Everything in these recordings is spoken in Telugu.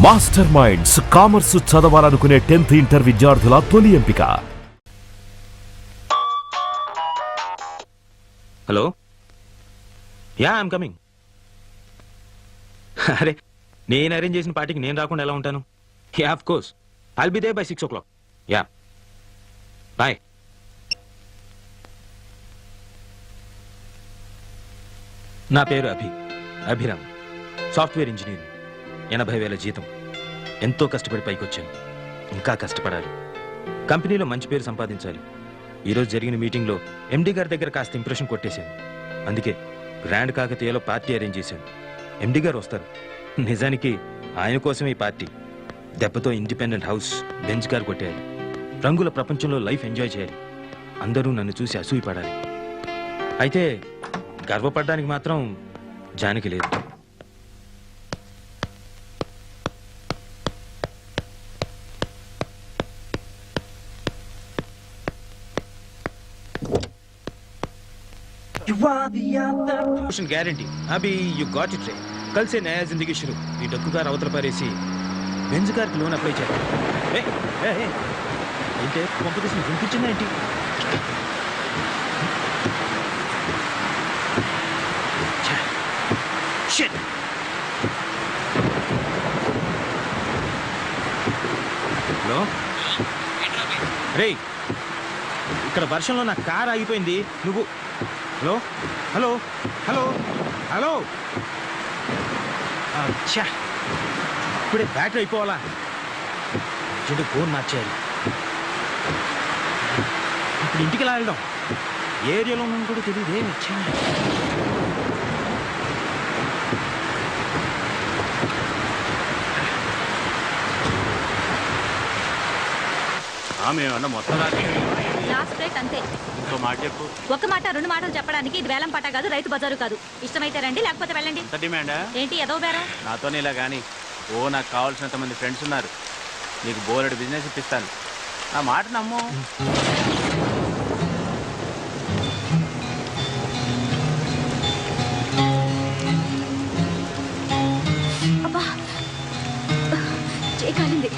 మాస్టర్ మైండ్స్ కామర్స్ చదవాలనుకునే 10th ఇంటర్ విద్యార్థుల తొలి ఎంపిక. Hello, ya I'm coming. అరే, నేను అరేంజ్ చేసిన పార్టీకి నేను రాకుండా ఎలా ఉంటాను? Ya of course, I'll be there by 6 o'clock. Ya, bye. నా పేరు అభిరామ్, సాఫ్ట్వేర్ ఇంజనీరింగ్. 80,000 జీతం. ఎంతో కష్టపడి పైకి వచ్చాను. ఇంకా కష్టపడాలి. కంపెనీలో మంచి పేరు సంపాదించాలి. ఈరోజు జరిగిన మీటింగ్లో ఎండి గారి దగ్గర కాస్త ఇంప్రెషన్ కొట్టేశాను. అందుకే గ్రాండ్ కాకతీయలో పార్టీ అరేంజ్ చేశాను. ఎండి గారు వస్తారు. నిజానికి ఆయన కోసం ఈ పార్టీ. దెబ్బతో ఇండిపెండెంట్ హౌస్, బెంచ్ కార్ కొట్టేయాలి. రంగుల ప్రపంచంలో లైఫ్ ఎంజాయ్ చేయాలి. అందరూ నన్ను చూసి అసూయపడాలి. అయితే గర్వపడడానికి మాత్రం జానికి లేదు. गारंटी अभी यू गॉट इट रे. कल से नया जिंदगी शुरू. ఈ డొక్కు కార్ అవతల పారేసి బెంజ్ కార్కి లోన్ అప్లై చేయాలి. ఏంటే కాంపిటీషన్ వినిపించిందా ఏంటి? షిట్. హలో రే, ఇక్కడ వర్షంలో నా కార్ ఆగిపోయింది. నువ్వు హలో హలో హలో హలో అచ్చా, ఇప్పుడే బ్యాటరీ అయిపోవాలా? చెడు ఫోన్ మార్చేయాలి. ఇప్పుడు ఇంటికి ఎలా వెళ్దాం? ఏరియాలో ఉన్నాను కూడా తెలియదే. వచ్చా, మేమన్నా మొత్తం లాస్ట్ రేట్ అంతే. ఇంకో మాట చెప్పు. ఒక మాట రెండు మాటలు చెప్పడానికి ఇది వేలం పాట కాదు, రైతు బజారు కాదు. ఇష్టమైతే రండి, లేకపోతే వెళ్ళండి. డిమాండా ఏంటి ఏదో బేరా? నాతోనే ఇలా కానీ నాకు కావాల్సినంత మంది ఫ్రెండ్స్ ఉన్నారు. నీకు బోలెడు బిజినెస్ ఇప్పిస్తాను. నా మాట నమ్ము. చేయకాలింది.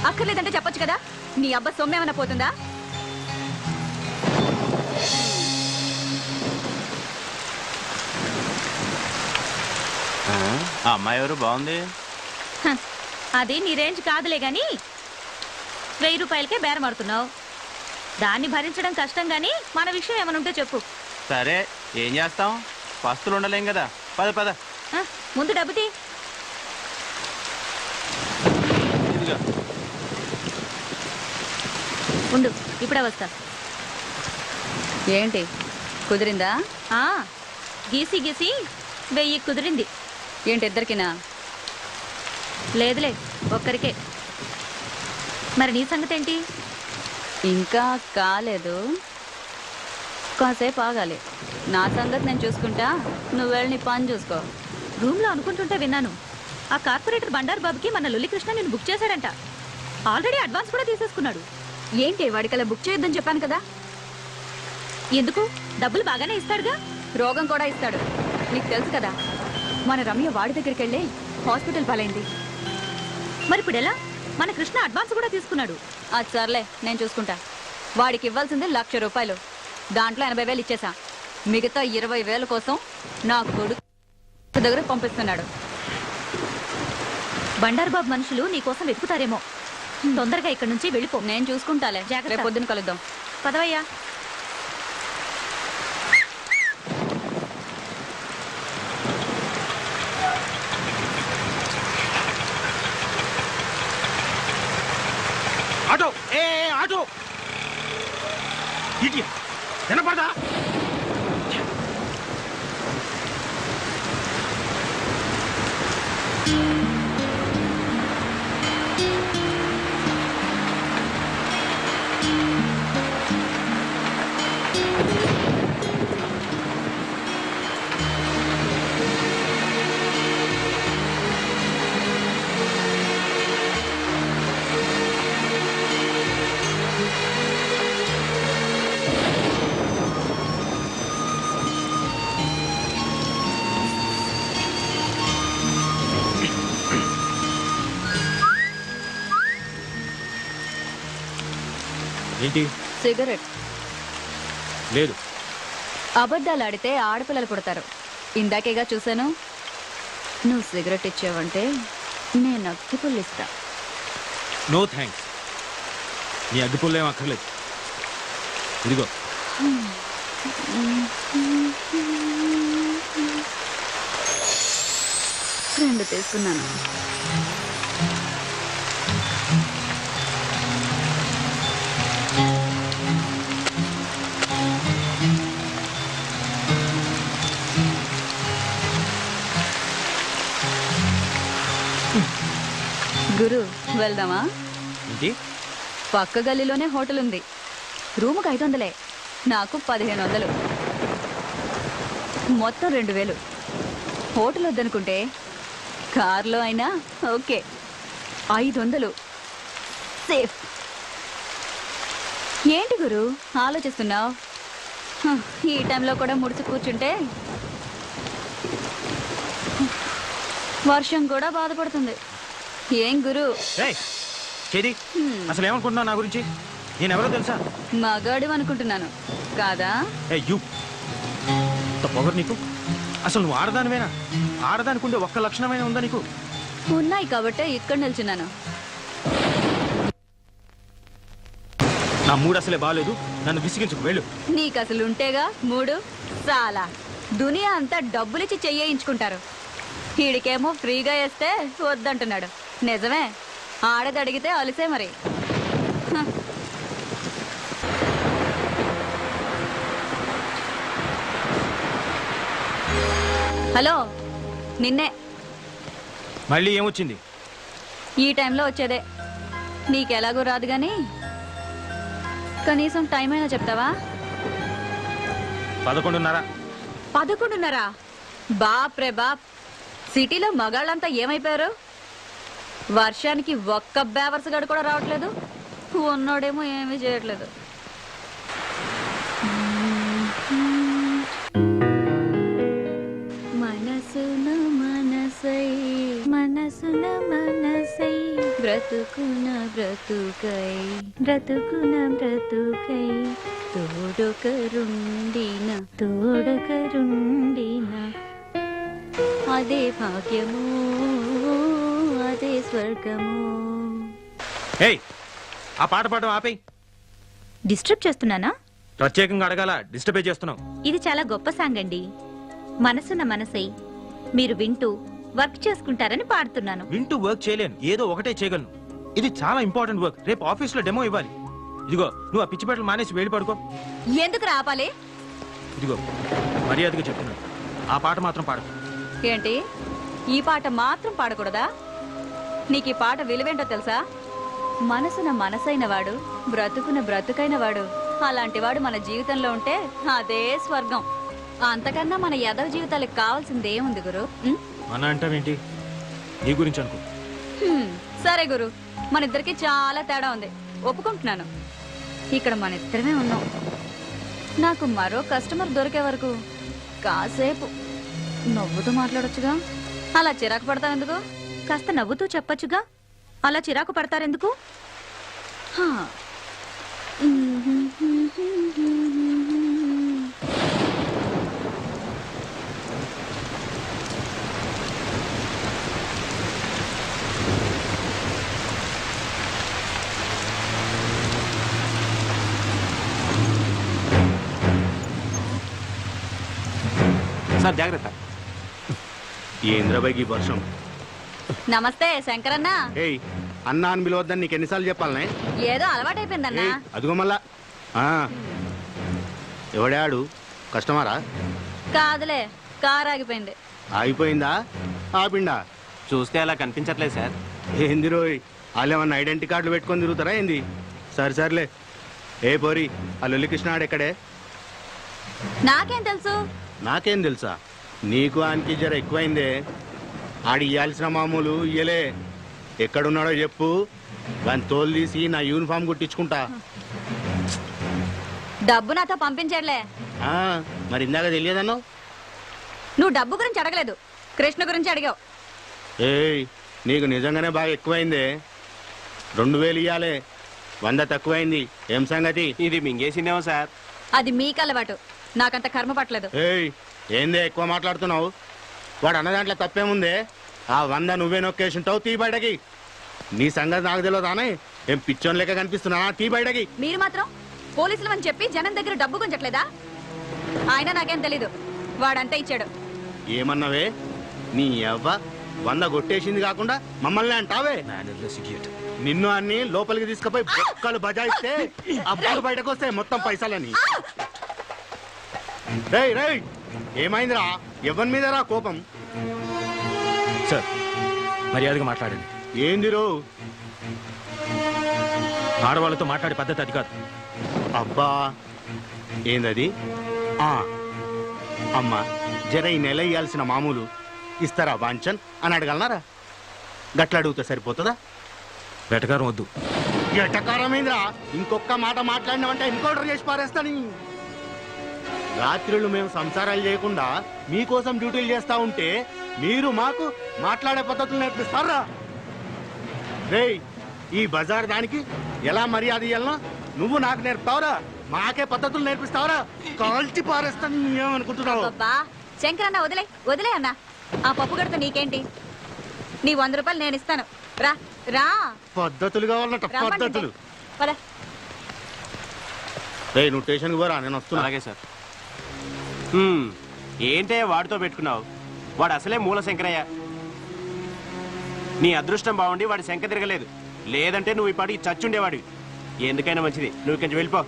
అక్కర్లేదంటే చెప్పొచ్చు కదా. నీ అబ్బా సొమ్మేమన్నా పోతుందా? ఆ అమ్మాయి ఎవరు? బాగుంది. అది నీ రేంజ్ కాదులే గాని 1000 రూపాయలకే బేరం ఆడుతున్నావు. దాన్ని భరించడం కష్టం గాని మన విషయం ఏమైనా ఉంటే చెప్పు. సరే, ఏం చేస్తాం? పస్తులు ఉండలేం కదా. పద పద. ముందు డబ్బు తీ. ఉండు, ఇప్పుడే వస్తా. ఏంటి కుదిరిందా? గీసి గీసి 1000 కుదిరింది. ఏంటి ఇద్దరికినా? లేదులే, ఒక్కరికే. మరి నీ సంగతి ఏంటి? ఇంకా కాలేదు, కాసేపు ఆగాలి. నా సంగతి నేను చూసుకుంటా, నువ్వు వెళ్ళి నీ పని చూసుకో. రూమ్లో అనుకుంటుంటే విన్నాను, ఆ కార్పొరేటర్ బండారు బాబుకి మన లొల్లికృష్ణ నేను బుక్ చేశాడంట. ఆల్రెడీ అడ్వాన్స్ కూడా తీసేసుకున్నాడు. ఏంటి వాడికలా బుక్ చేయొద్దని చెప్పాను కదా. ఎందుకు? డబ్బులు బాగానే ఇస్తాడుగా. రోగం కూడా ఇస్తాడు, నీకు తెలుసు కదా. మన రమ్య వాడి దగ్గరికి వెళ్ళి హాస్పిటల్ పాలైంది. మరి ఇప్పుడు ఎలా? మన కృష్ణ అడ్వాన్స్ కూడా తీసుకున్నాడు. అది సర్లే, నేను చూసుకుంటా. వాడికి ఇవ్వాల్సింది 1,00,000 రూపాయలు. దాంట్లో 80,000 ఇచ్చేసా. మిగతా 20,000 కోసం నా కొడుకు దగ్గర పంపిస్తున్నాడు. బండారు బాబు మనుషులు నీ కోసం వెతుకుతారేమో. తొందరగా ఇక్కడి నుంచి వెళ్ళిపో. నేను చూసుకుంటాలే. జాగ్రత్త. పొద్దున కలుద్దాం. పదవయ్యా. ఆటో, ఏ ఆటో, ఇడియా, వినపడదా? ఏంటి? సిగరెట్. లేదు. అబద్ధాలు ఆడితే ఆడపిల్లలు పుడతారు. ఇందాకేగా చూశాను. నువ్వు సిగరెట్ ఇచ్చావంటే నేను అగ్గిపుల్లు ఇస్తా. No thanks. నీ అగ్గిపుల్లేం అక్కర్లేదు. ఇదిగో. రెండు తీసుకున్నాను. గురు వెళ్దామా? ఏంటి? పక్క గల్లీలోనే హోటల్ ఉంది. రూముకు 500, నాకు 1500, మొత్తం 2000. హోటల్ వద్దనుకుంటే కార్లో అయినా ఓకే. 500 సేఫ్. ఏంటి గురు ఆలోచిస్తున్నావు? ఈ టైంలో కూడా ముడిచి కూర్చుంటే వర్షం కూడా బాధపడుతుంది. ఏం గురు? చేది అసలు ఏమనుకుంటున్నావు నా గురించి? నేను ఎవరో తెలుసా? మగాడు అనుకుంటున్నాను కాదా? పొగరు నీకు. అసలు నువ్వు ఆడదానివేనా? ఆడదానికి ఉండే ఒక్క లక్షణమైన ఉందా నీకు? ఉన్నాయి కాబట్టే ఇక్కడ నిల్చున్నాను. నా మూడు అసలే బాగాలేదు. నన్ను విసిగించుకు వెళ్ళు. నీకు అసలు ఉంటేగా మూడు. చాలా దునియా అంతా డబ్బులిచ్చి చెయ్యించుకుంటారు. వీడికేమో ఫ్రీగా వేస్తే వద్దంటున్నాడు. నిజమే, ఆడది అడిగితే అలిసే మరి. హలో, నిన్నే. మళ్ళీ ఏమొచ్చింది? ఈ టైంలో వచ్చేదే. నీకెలాగో రాదు గాని కనీసం టైం అయినా చెప్తావా? 11:30. 11:30? బాప్ రే బాప్. సిటీలో మగాళ్ళంతా ఏమైపోయారు? వర్షానికి ఒక్క బేవర్స్ గడు కూడా రావట్లేదు. ఉన్నోడేమో ఏమీ చేయట్లేదు. మనసున మనసై మనసున మనసై బ్రతుకున బ్రతుకై బ్రతుకున బ్రతుకై తోడొకరుండిన తోడొకరుండిన అదే భాగ్యము అదే స్వర్గము. ఆ పాట పాడడం ఆపేయ్. డిస్టర్బ్ చేస్తున్నానా? ప్రత్యేకంగా అడగాల? డిస్టర్బే చేస్తున్నావు. ఇది చాలా గొప్ప సాంగ్ అండి. మనసున్న మనసై మీరు వింటూ వర్క్ చేసుకుంటారని పాడుతున్నాను. వింటూ వర్క్ చేయలేను, ఏదో ఒకటే చేయగలను. ఇది చాలా ఇంపార్టెంట్ వర్క్. రేపు ఆఫీస్ లో డెమో ఇవ్వాలి. ఇదిగో, నువ్వు ఆ పిచ్చి బట్టలు మానేసి వెళ్ళి పడుకో. ఎందుకు రాపాలి? ఇదిగో మర్యాదగా చెప్తున్నాను, ఆ పాట మాత్రం పాడకు. ఏంటి, ఈ పాట మాత్రం పాడకూడదా? నీకు ఈ పాట విలువేంటో తెలుసా? మనసున మనసైన వాడు బ్రతుకున బ్రతుకైన వాడు, అలాంటి వాడు మన జీవితంలో ఉంటే అదే స్వర్గం. అంతకన్నా మన యదవ జీవితాలకు కావాల్సింది ఏముంది గురు? మన అంటావేంటి? నీ గురించి అనుకో. సరే గురు, మన ఇద్దరికి చాలా తేడా ఉంది, ఒప్పుకుంటున్నాను. ఇక్కడ మన ఇద్దరమే ఉన్నాం. నాకు మరో కస్టమర్ దొరికే వరకు కాసేపు నవ్వుతూ మాట్లాడొచ్చుగా. అలా చిరాకు పడతావు ఎందుకు? కాస్త నవ్వుతూ చెప్పొచ్చుగా. అలా చిరాకు పడతారెందుకు? సార్ జాగ్రత్త. ఏంద్రబాయికి వర్షం. నమస్తే శంకరన్న. ఏయ్, అన్నా అని పిలవద్దని నీకు ఎన్నిసార్లు చెప్పాలనే? ఏదో అలవాటైపోయిందన్నా. అదిగో మళ్ళా. ఎవడాడు? కస్టమరా? కాదులే, కారు ఆగిపోయింది. ఆగిపోయిందా? ఆపిండా? చూస్తే అలా కనిపించట్లేదు సార్. ఏంది రోయ్, వాళ్ళు ఏమన్నా ఐడెంటిటీ కార్డులు పెట్టుకొని తిరుగుతారా ఏంది? సర్లే. ఏ పోరి, ఆ లొల్లి కృష్ణాడు ఎక్కడే? నాకేం తెలుసు? నాకేం తెలుసా? నీకు ఆయనకి జర ఎక్కువైందే. ఆడి ఇయ్యాల్సిన మామూలు ఇయ్యలే. ఎక్కడున్నాడో చెప్పు, దాని తోలు తీసి నా యూనిఫామ్ కుట్టించుకుంటా. డబ్బు నాతో పంపించట్లే. మరి ఇందాక తెలియదన్నో? నువ్వు డబ్బు గురించి అడగలేదు, కృష్ణ గురించి అడిగావు. ఏయ్, నీకు నిజంగానే బాగా ఎక్కువైందే. 2000 ఇయ్యాలే. 100 తక్కువైంది. ఏం సంగతి? ఇది మింగేసిందేమో సార్. అది మీకు అలవాటు, నాకంత కర్మ పట్టలేదు. ఏయ్, ఏందే ఎక్కువ మాట్లాడుతున్నావు? వాడు అన్న దాంట్లో తప్పేముందే? ఆ 100 నువ్వే నొక్కేసి ఉంటావు. తీ బయటకి. నీ సంగతి నాకు తెలియదానే? ఏం పిచ్చోన్ లెక్క కనిపిస్తున్నా? తీ బయటకి. మీరు మాత్రం పోలీసులు అని చెప్పి జనం దగ్గర డబ్బు గుంజట్లేదా? ఆయన నాకేం తెలీదు, వాడంతా ఇచ్చాడు. ఏమన్నావే? నీ అవ్వ 100 కొట్టేసింది కాకుండా మమ్మల్ని అంటావే? Mannerless idiot. నిన్ను అన్ని లోపలికి తీసుకుపోయి బొక్కలు బజాయిస్తే అప్పుడు బయటకు వస్తాయి మొత్తం పైసలని. రేయ్ రేయ్, ఏమైందిరా? ఎవరి మీద రా కోపం? సార్, మర్యాదగా మాట్లాడండి. ఏంది రో? ఆడవాళ్ళతో మాట్లాడే పద్ధతి అది కాదు. అబ్బా, ఏందది? అమ్మా, జర ఈ నెల ఇయ్యాల్సిన మామూలు ఇస్తారా వాంచన్ అని అడగలనారా? గట్ల అడుగుతా సరిపోతుందా? వెటకారం వద్దు. ఎటకారమైందిరా? ఇంకొక మాట మాట్లాడినామంటే ఎన్కౌంటర్ చేసి పారేస్తాని. రాత్రులు మేము సంసారాలు చేయకుండా మీకోసం డ్యూటీలు చేస్తా ఉంటే మీరు మాకు మాట్లాడే పద్ధతులు నేర్పిస్తారా? రేయ్, ఈ బజార్ దానికి ఎలా మర్యాద ఇయ్యాలనో నువ్వు నాకు నేర్పుతావురా? మాకే పద్ధతులు నేర్పిస్తావురా? కాల్చి పారేస్తాను. ఏమనుకుంటున్నావు? అబ్బా శంకర్ అన్న, వదిలే వదిలే అన్న. ఆ పప్పు గడత నీకేంటి? నీ 100 రూపాయలు నేను ఇస్తాను. రా రా. పద్ధతులు కావాలన్నట, పద్ధతులు. పద. రేయ్, నువ్వు స్టేషన్కి పోరా, నేను వస్తున్నా. అలాగే సార్. ఏంటే వాడితో పెట్టుకున్నావు? వాడు అసలే మూల శంకరయ్య. నీ అదృష్టం బాగుండి వాడి శంక తిరగలేదు, లేదంటే నువ్వు ఈ పాటికి చచ్చుండేవాడివి. ఎందుకైనా మంచిది, నువ్వు కొంచెం వెళ్ళిపో.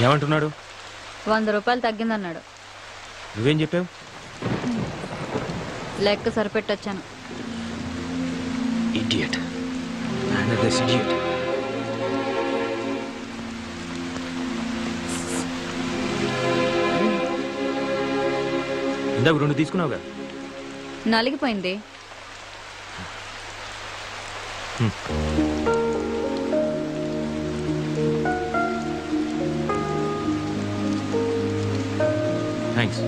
ఏమంటున్నాడు? 100 రూపాయలు తగ్గిందన్నాడు. నువ్వేం చెప్పావు? లెక్క సరిపెట్టొచ్చాను. ఇడియట్. Mannerless idiot. ఇందాక 2 తీసుకున్నావుగా. నలిగిపోయింది. థ్యాంక్స్.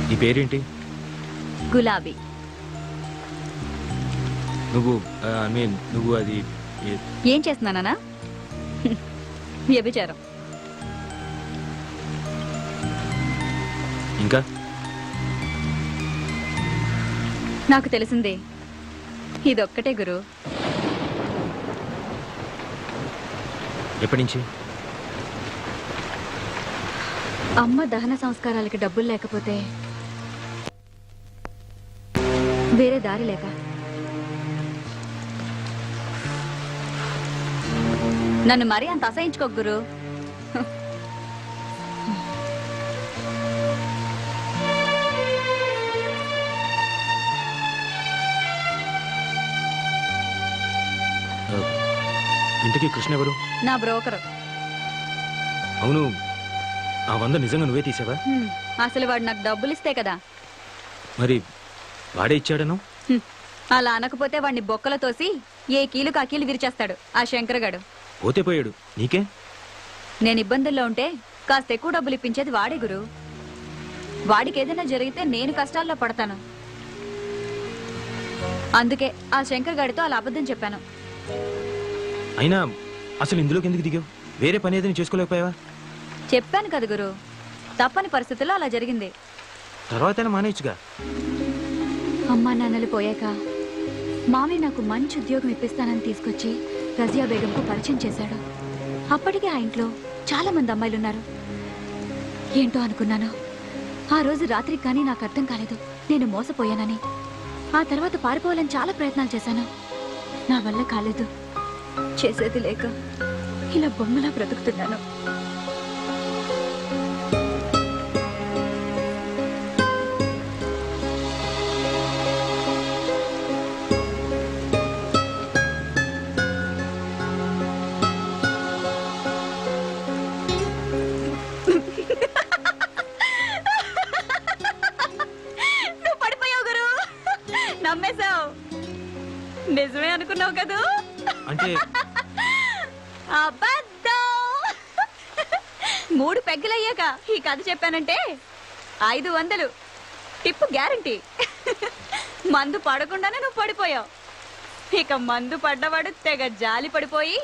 నీ పేరేంటి? గులాబీ. నువ్వు నువ్వు అది ఏం చేస్తున్నానా? వ్యభిచారం. ఇంకా నాకు తెలిసిందే ఇదొక్కటే గురు. ఎప్పటి నుంచి? అమ్మ దహన సంస్కారాలకి డబ్బులు లేకపోతే వేరే దారి లేక నన్ను మరీ అంత అసహించుకో గురు. ఇంతకీ కృష్ణ ఎవరు? నా బ్రోకరు. అవును, ఆ 100 నిజంగా నువ్వే తీసావా? అసలు వాడు నాకు డబ్బులు ఇస్తే కదా. మరి వాడే ఇచ్చాడను? అలా అనకపోతే వాడిని బొక్కలు తోసి ఏ కీలుకు ఆ కీలు విరిచేస్తాడు ఆ శంకరగాడు. పోతే పోయాడు, నీకే. నేను ఇబ్బందుల్లో ఉంటే కాస్త ఎక్కువ డబ్బులు ఇప్పించేది వాడే గురు. వాడికి ఏదైనా జరిగితే నేను కష్టాల్లో పడతాను. అందుకే ఆ శంకర్ గాడితో అలా అబద్ధం చెప్పాను. అయినా అసలు ఇందులోకి ఎందుకు దిగావు? వేరే పని ఏదైనా చేసుకోలేకపోయావా? చెప్పాను కదా గురు, తప్పని పరిస్థితుల్లో అలా జరిగింది. తర్వాత మానేయచ్చుగా. అమ్మా నాన్నలు పోయాక మామయ్య నాకు మంచి ఉద్యోగం ఇప్పిస్తానని తీసుకొచ్చి రజియా బేగంకు పరిచయం చేశాడు. అప్పటికే ఆ ఇంట్లో చాలా మంది అమ్మాయిలున్నారు. ఏంటో అనుకున్నాను. ఆ రోజు రాత్రికి కానీ నాకు అర్థం కాలేదు నేను మోసపోయానని. ఆ తర్వాత పారిపోవాలని చాలా ప్రయత్నాలు చేశాను. నా వల్ల కాలేదు. చేసేది లేక ఇలా బొమ్మలా బ్రతుకుతున్నాను. నువ్వు పడిపోయావు గురు, నమ్మేశావు. నిజమే అనుకున్నావు కదూ? అంటే అబద్ధం. 3 పెగ్గలయ్యాక ఈ కథ చెప్పానంటే 500 టిప్పు గ్యారంటీ. మందు పడకుండానే నువ్వు పడిపోయావు. ఇక మందు పడ్డవాడు తెగ జాలి పడిపోయి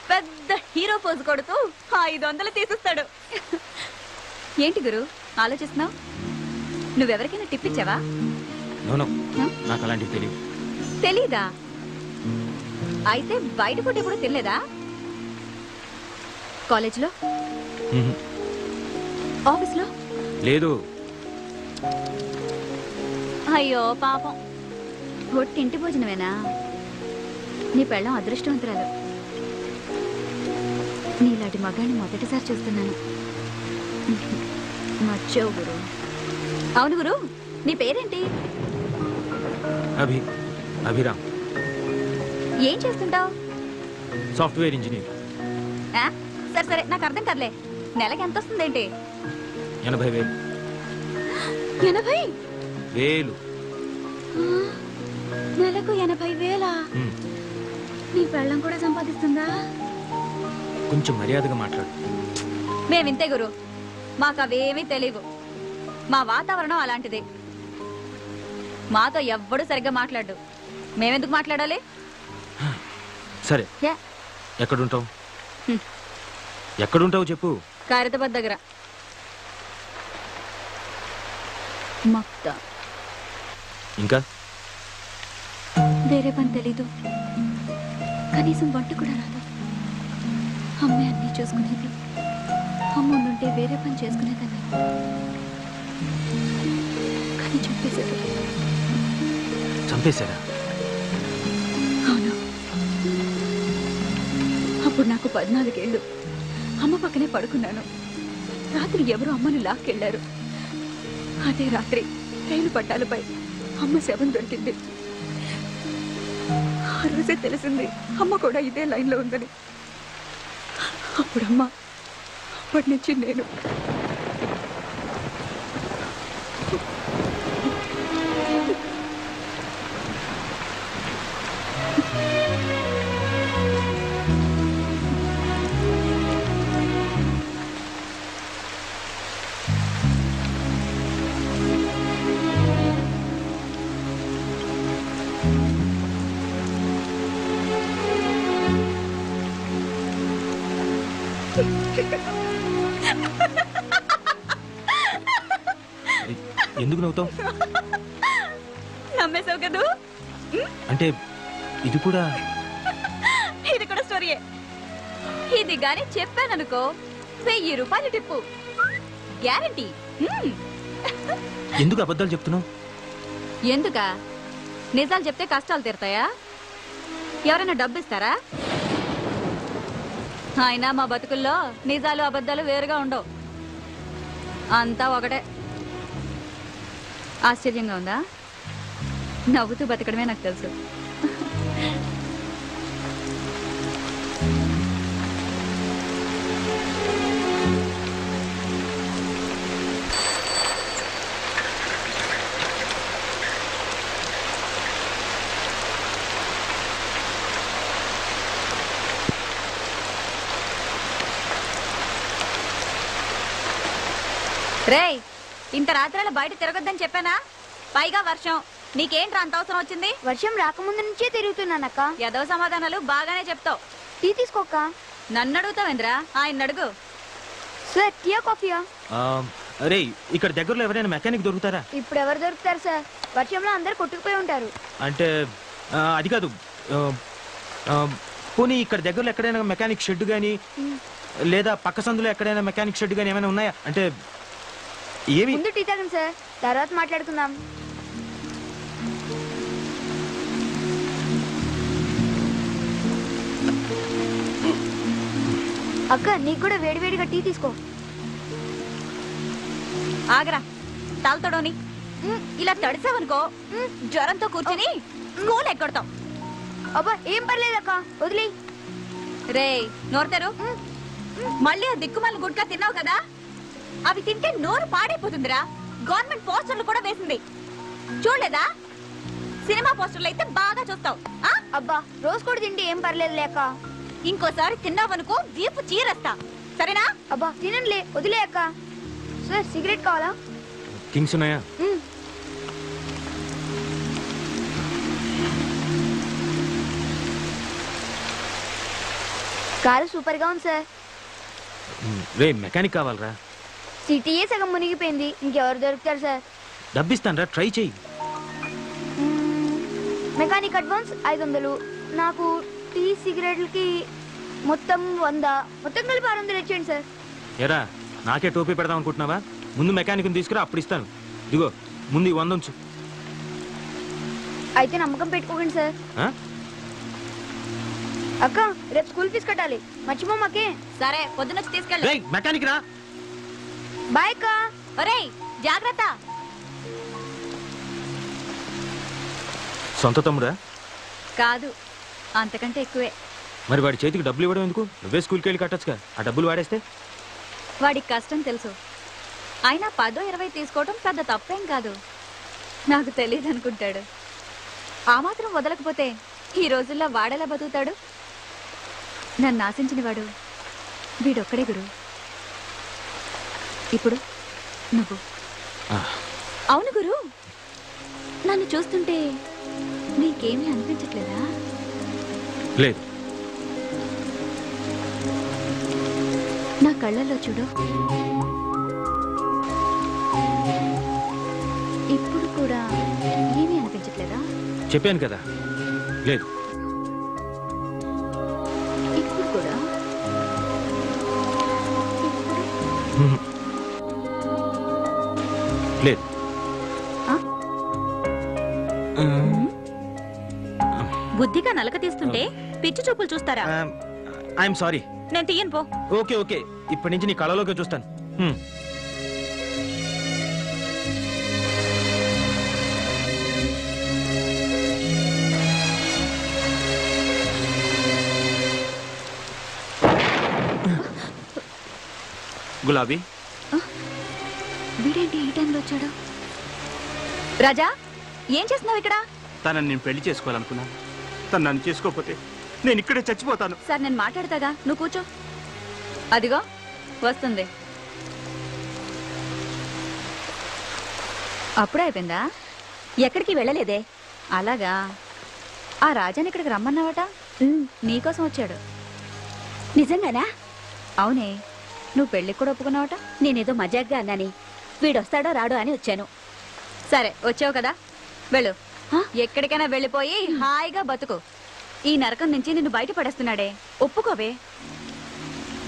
పెద్ద హీరో పోజు కొడుతూ 500 తీసిస్తాడు. ఏంటి గురు ఆలోచిస్తున్నావు? నువ్వెవరికైనా టిప్ ఇచ్చావా? నో, నాకు అలాంటివి తెలియదు. తెలీదా? అయితే బయట ఫుడ్ ఎప్పుడు తినలేదా? కాలేజ్లో, ఆఫీస్లో? లేదు. అయ్యో పాపం, ఇంటి భోజనమేనా? నీ పెళ్ళం అదృష్టవంతురాలు. నీలాంటి మగాన్ని మొదటిసారి చూస్తున్నాను. నచ్చావు గురు. అవును గురు, నీ పేరేంటి? అభిరామ్. ఏం చేస్తుంటావు? Software engineer. సరే సరే, నాకు అర్థం కదలే. నెలకి ఎంత వస్తుందేంటి? 80,000. 80,000? నెలకు 80,000? నీ పెళ్ళం కూడా సంపాదిస్తుందా? కొంచెం మర్యాదగా మాట్లాడు. మేమింతే గురు, మాకు అవేమీ తెలియవు. మా వాతావరణం అలాంటిది. మాతో ఎవ్వడూ సరిగ్గా మాట్లాడు. మేమెందుకు మాట్లాడాలి? సరే, ఎక్కడుంటావు? ఎక్కడుంటావు చెప్పు. ఖైరతాబాద్ దగ్గర. మక్తా. ఇంకా వేరే పని తెలీదు, కనీసం వంట కూడా రాదు. అమ్మే అన్నీ చూసుకునేది. అమ్మ ఉండుంటే వేరే పని చేసుకునేదాన్ని. కానీ చంపేశారా? అవును. అప్పుడు నాకు 14 ఏళ్ళు. అమ్మ పక్కనే పడుకున్నాను. రాత్రి ఎవరో అమ్మను లాక్కెళ్లారు. అదే రాత్రి రైలు పట్టాలపై అమ్మ శవం దొరికింది. ఆ రోజే తెలిసింది అమ్మ కూడా ఇదే లైన్లో ఉందని. అప్పుడమ్మ, అప్పటి నుంచి నేను. ఎందుకు నవ్వుతావు? నమ్మేశావు కదూ? అంటే ఇది కూడా స్టోరీయే. ఇది గాని చెప్పాననుకో 1000 రూపాయలు టిప్పు గ్యారంటీ. ఎందుకు అబద్ధాలు చెప్తున్నావు? ఎందుకా? నిజాలు చెప్తే కష్టాలు తీరుతాయా? ఎవరైనా డబ్బు ఇస్తారా? అయినా మా బతుకుల్లో నిజాలు అబద్ధాలు వేరుగా ఉండవు, అంతా ఒకటే. ఆశ్చర్యంగా ఉందా? నవ్వుతూ బతకడమే నాకు తెలుసు. రేయ్, ఇంత రాత్రాల బయట తిరగొద్దని చెప్పానా? పైగా వర్షం. నీకేంట్రా అంత అవసరం వచ్చింది? వర్షం రాకముందు నుంచే తిరుగుతున్నానక్క. ఏదో సమాధానాలు బాగానే చెప్తావు. టీ తీసుకోక్క. నన్ను అడుగుతావేంద్రా? ఆయన అడుగు. సార్ టీయా కాఫీయా? అరే, ఇక్కడ దగ్గరలో ఎవరైనా మెకానిక్ దొరుకుతారా? ఇప్పుడు ఎవరు దొరుకుతారు సార్? వర్షంలో అందరు కొట్టుకుపోయి ఉంటారు. అంటే అది కాదు. పోనీ ఇక్కడ దగ్గరలో ఎక్కడైనా మెకానిక్ షెడ్ కానీ లేదా పక్క సందులో ఎక్కడైనా మెకానిక్ షెడ్ కానీ ఏమైనా ఉన్నాయా? అంటే ఏమి? ముందు టీ తాగండి సార్, తర్వాత మాట్లాడుకుందాం. అక్క, నీకు కూడా వేడివేడిగా టీ తీసుకో. ఆగరా, తాగుతాడోని. ఇలా తడిసావనుకో జ్వరంతో కూర్చుని స్కూల్ ఎక్కడతాం. అబ్బా, ఏం పర్లేదక్క, వదిలే. రే, నోరుతారు. మళ్ళీ ఆ దిక్కుమాల గుడ్కా తిన్నావు కదా, అవి తింటే నోరు పాడైపోతుందిరా. గవర్నమెంట్ పోస్టర్లు కూడా వేసింది, చూడలేదా? సినిమా పోస్టర్లు అయితే బాగా చూస్తావు. అబ్బా, రోజు కూడా తింటే ఏం పర్లేదు లేక. ఇంకోసారి తిన్నావనుకో వీపు చీరేస్తా, సరేనా? అబ్బా, తినండిలే, వదిలే అక్క. సార్, సిగరెట్ కావాలా? కింగ్స్ ఉన్నాయా? కారు సూపర్ గా ఉంది సార్. రే, మెకానిక్ కావాలరా. సిటీయే సగం మునిగిపోయింది, ఇంకెవరు దొరుకుతారు సార్? డబ్బిస్తానరా, ట్రై చెయ్యి. మెకానిక్ అడ్వాన్స్ 500, నాకు టీ సిగరెట్లకి మొత్తం 100, మొత్తం కలిపి 600 ఇచ్చేయండి సార్. ఎరా, నాకే టోపీ పెడదాం అనుకుంటున్నావా? ముందు మెకానిక్ని తీసుకురా, అప్పుడు ఇస్తాను. ఇదిగో ముందు ఈ 100 ఉంచు. అయితే నమ్మకం పెట్టుకోకండి సార్. ఆ? అక్క, రేపు స్కూల్ ఫీజు కట్టాలి, మర్చిపోమాకే. సరే, పొద్దునొచ్చి తీసుకెళ్ళి. రేయ్, మెకానిక్ రా. బాయ్ అక్క. ఒరేయ్, జాగ్రత్త. సొంత తమ్ముడా? కాదు, అంతకంటే ఎక్కువే. మరి వాడి చేతికి డబ్బులు ఇవ్వడం ఎందుకు? నువ్వే స్కూల్కి వెళ్ళి కట్టొచ్చుగా. ఆ డబ్బులు వాడేస్తే వాడికి కష్టం తెలుసు, అయినా 10-20 తీసుకోవడం పెద్ద తప్పేం కాదు. నాకు తెలియదు అనుకుంటాడు. ఆ మాత్రం వదలకపోతే ఈ రోజుల్లో వాడేలా బతుకుతాడు? నన్ను ఆశించిన వాడు వీడొక్కడే గురు. ఇప్పుడు నువ్వు. అవును గురు, నన్ను చూస్తుంటే నీకేమీ అనిపించట్లేదా? లేదు. నా కళ్ళల్లో చూడు, ఇప్పుడు కూడా ఏమీ అనిపించట్లేదా? చెప్పాను కదా, లేదు. ఇప్పుడు కూడా? లేదు. బుద్ధిగా నలక తీస్తుంటే పిచ్చి చూపులు చూస్తారా? I'm sorry. నేను తీయను పో. ఓకే ఓకే, ఇప్పటి నుంచి నీ కళలోకి చూస్తాను. గులాబీ, వీడేంటి ఈ టైంలో వచ్చాడు? రాజా, ఏం చేస్తున్నావు ఇక్కడ? తనని నేను పెళ్లి చేసుకోవాలనుకున్నాను. తను నన్ను చేసుకోకపోతే నేను ఇక్కడే చచ్చిపోతాను. సార్, నేను మాట్లాడతాగా, నువ్వు కూర్చో. అదిగో వస్తుంది. అప్పుడే అయిపోయిందా? ఎక్కడికి వెళ్ళలేదే. అలాగా, ఆ రాజాని ఇక్కడికి రమ్మన్నావట. నీకోసం వచ్చాడు. నిజంగానా? అవునే, నువ్వు పెళ్ళికి కూడా ఒప్పుకున్నావట. నేనేదో మజాగ్గా అన్నాని, వీడొస్తాడో రాడో అని వచ్చాను. సరే, వచ్చావు కదా, వెళ్ళు. ఎక్కడికైనా వెళ్ళిపోయి హాయిగా బతుకు. ఈ నరకం నుంచి నిన్ను బయట పడేస్తున్నాడే, ఒప్పుకోవే.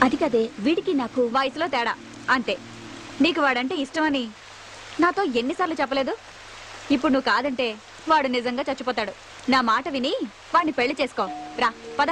అది కదే, వీడికి నాకు వయసులో తేడా అంతే. నీకు వాడంటే ఇష్టమని నాతో ఎన్నిసార్లు చెప్పలేదు? ఇప్పుడు నువ్వు కాదంటే వాడు నిజంగా చచ్చిపోతాడు. నా మాట విని వాడిని పెళ్లి చేసుకో. రా, పద.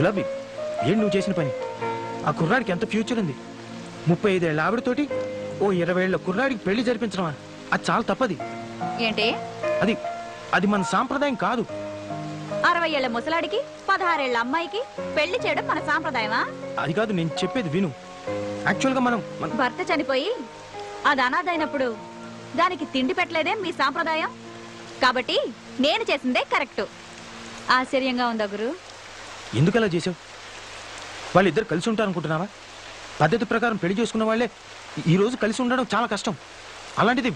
గులాబీ ఏంటి నువ్వు చేసిన పని? ఆ కుర్రాడికి ఎంత ఫ్యూచర్ ఉంది. 35 ఏళ్ళ ఆవిడతోటి ఓ 20 ఏళ్ళ కుర్రాడికి పెళ్లి జరిపించడమా? అది చాలా తప్పది. ఏంటి అది అది మన సాంప్రదాయం కాదు. 60 ఏళ్ల ముసలాడికి 16 ఏళ్ల అమ్మాయికి పెళ్లి చేయడం మన సాంప్రదాయమా? అది కాదు, నేను చెప్పేది విను. యాక్చువల్గా మనం భర్త చనిపోయి అది అనాథైనప్పుడు దానికి తిండి పెట్టలేదే మీ సాంప్రదాయం. కాబట్టి నేను చేసిందే కరెక్ట్. ఆశ్చర్యంగా ఉందా గురు? ఎందుకు అలా చేసావు? వాళ్ళిద్దరు కలిసి ఉంటారు అనుకుంటున్నావా? పద్ధతి ప్రకారం పెళ్లి చేసుకున్న వాళ్ళే ఈ రోజు కలిసి ఉండడం చాలా కష్టం. అలాంటిది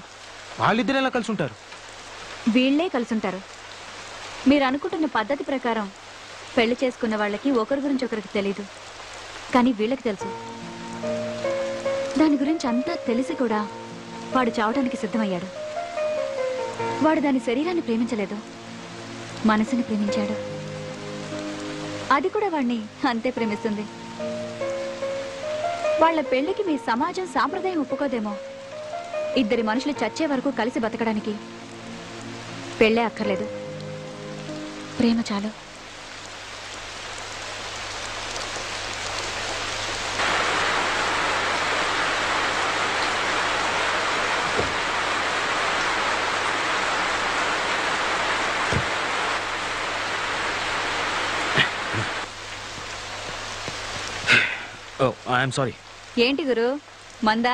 వాళ్ళిద్దరు ఎలా కలిసి ఉంటారు? వీళ్లే కలుసుంటారు. మీరు అనుకుంటున్న పద్ధతి ప్రకారం పెళ్లి చేసుకున్న వాళ్ళకి ఒకరి గురించి ఒకరికి తెలీదు, కానీ వీళ్ళకి తెలుసు. దాని గురించి అంతా తెలిసి కూడా వాడు చావడానికి సిద్ధమయ్యాడు. వాడు దాని శరీరాన్ని ప్రేమించలేదు, మనసుని ప్రేమించాడు. అది కూడా వాడిని అంతే ప్రేమిస్తుంది. వాళ్ళ పెళ్లికి మీ సమాజం సాంప్రదాయం ఒప్పుకోదేమో. ఇద్దరి మనుషులు చచ్చే వరకు కలిసి బతకడానికి పెళ్ళే అక్కర్లేదు, ప్రేమ చాలు. ఓ ఐఎమ్ సారీ. ఏంటి గురు, మందా?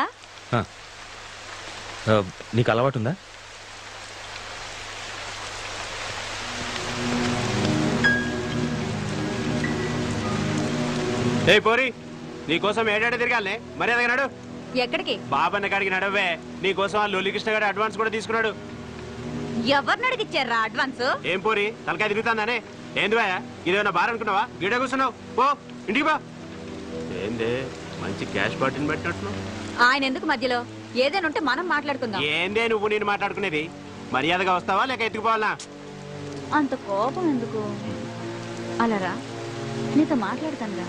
నీకు అలవాటు ఉందా? ఏ పోరి, నీకోసం ఏడాడు తిరగాలనే మర్యాద నడు. ఎక్కడికి? బాబన్న కాడికి నడవే. నీకోసం ఆ లొల్లికృష్ణ గారు అడ్వాన్స్ కూడా తీసుకున్నాడు. ఎవరిని అడిగిచ్చారా అడ్వాన్స్? ఏం పోరి తలకాయ తిరుగుతాందానే? ఏంది భయ, ఇదేమన్నా బార్ అనుకున్నావా? గిడ కూర్చున్నావు, పో ఇంటికి పో. ఏందే మంచి క్యాష్ బాటిల్ పెట్టినట్టున్నావు. ఆయన ఎందుకు మధ్యలో? ఏదైనా ఉంటే మనం మాట్లాడుకుందాం. ఏందే నువ్వు నేను మాట్లాడుకునేది? మర్యాదగా వస్తావా లేక ఎత్తుకుపోవాలా? అంత కోపం ఎందుకు? అలా రా, నీతో మాట్లాడతాను రా.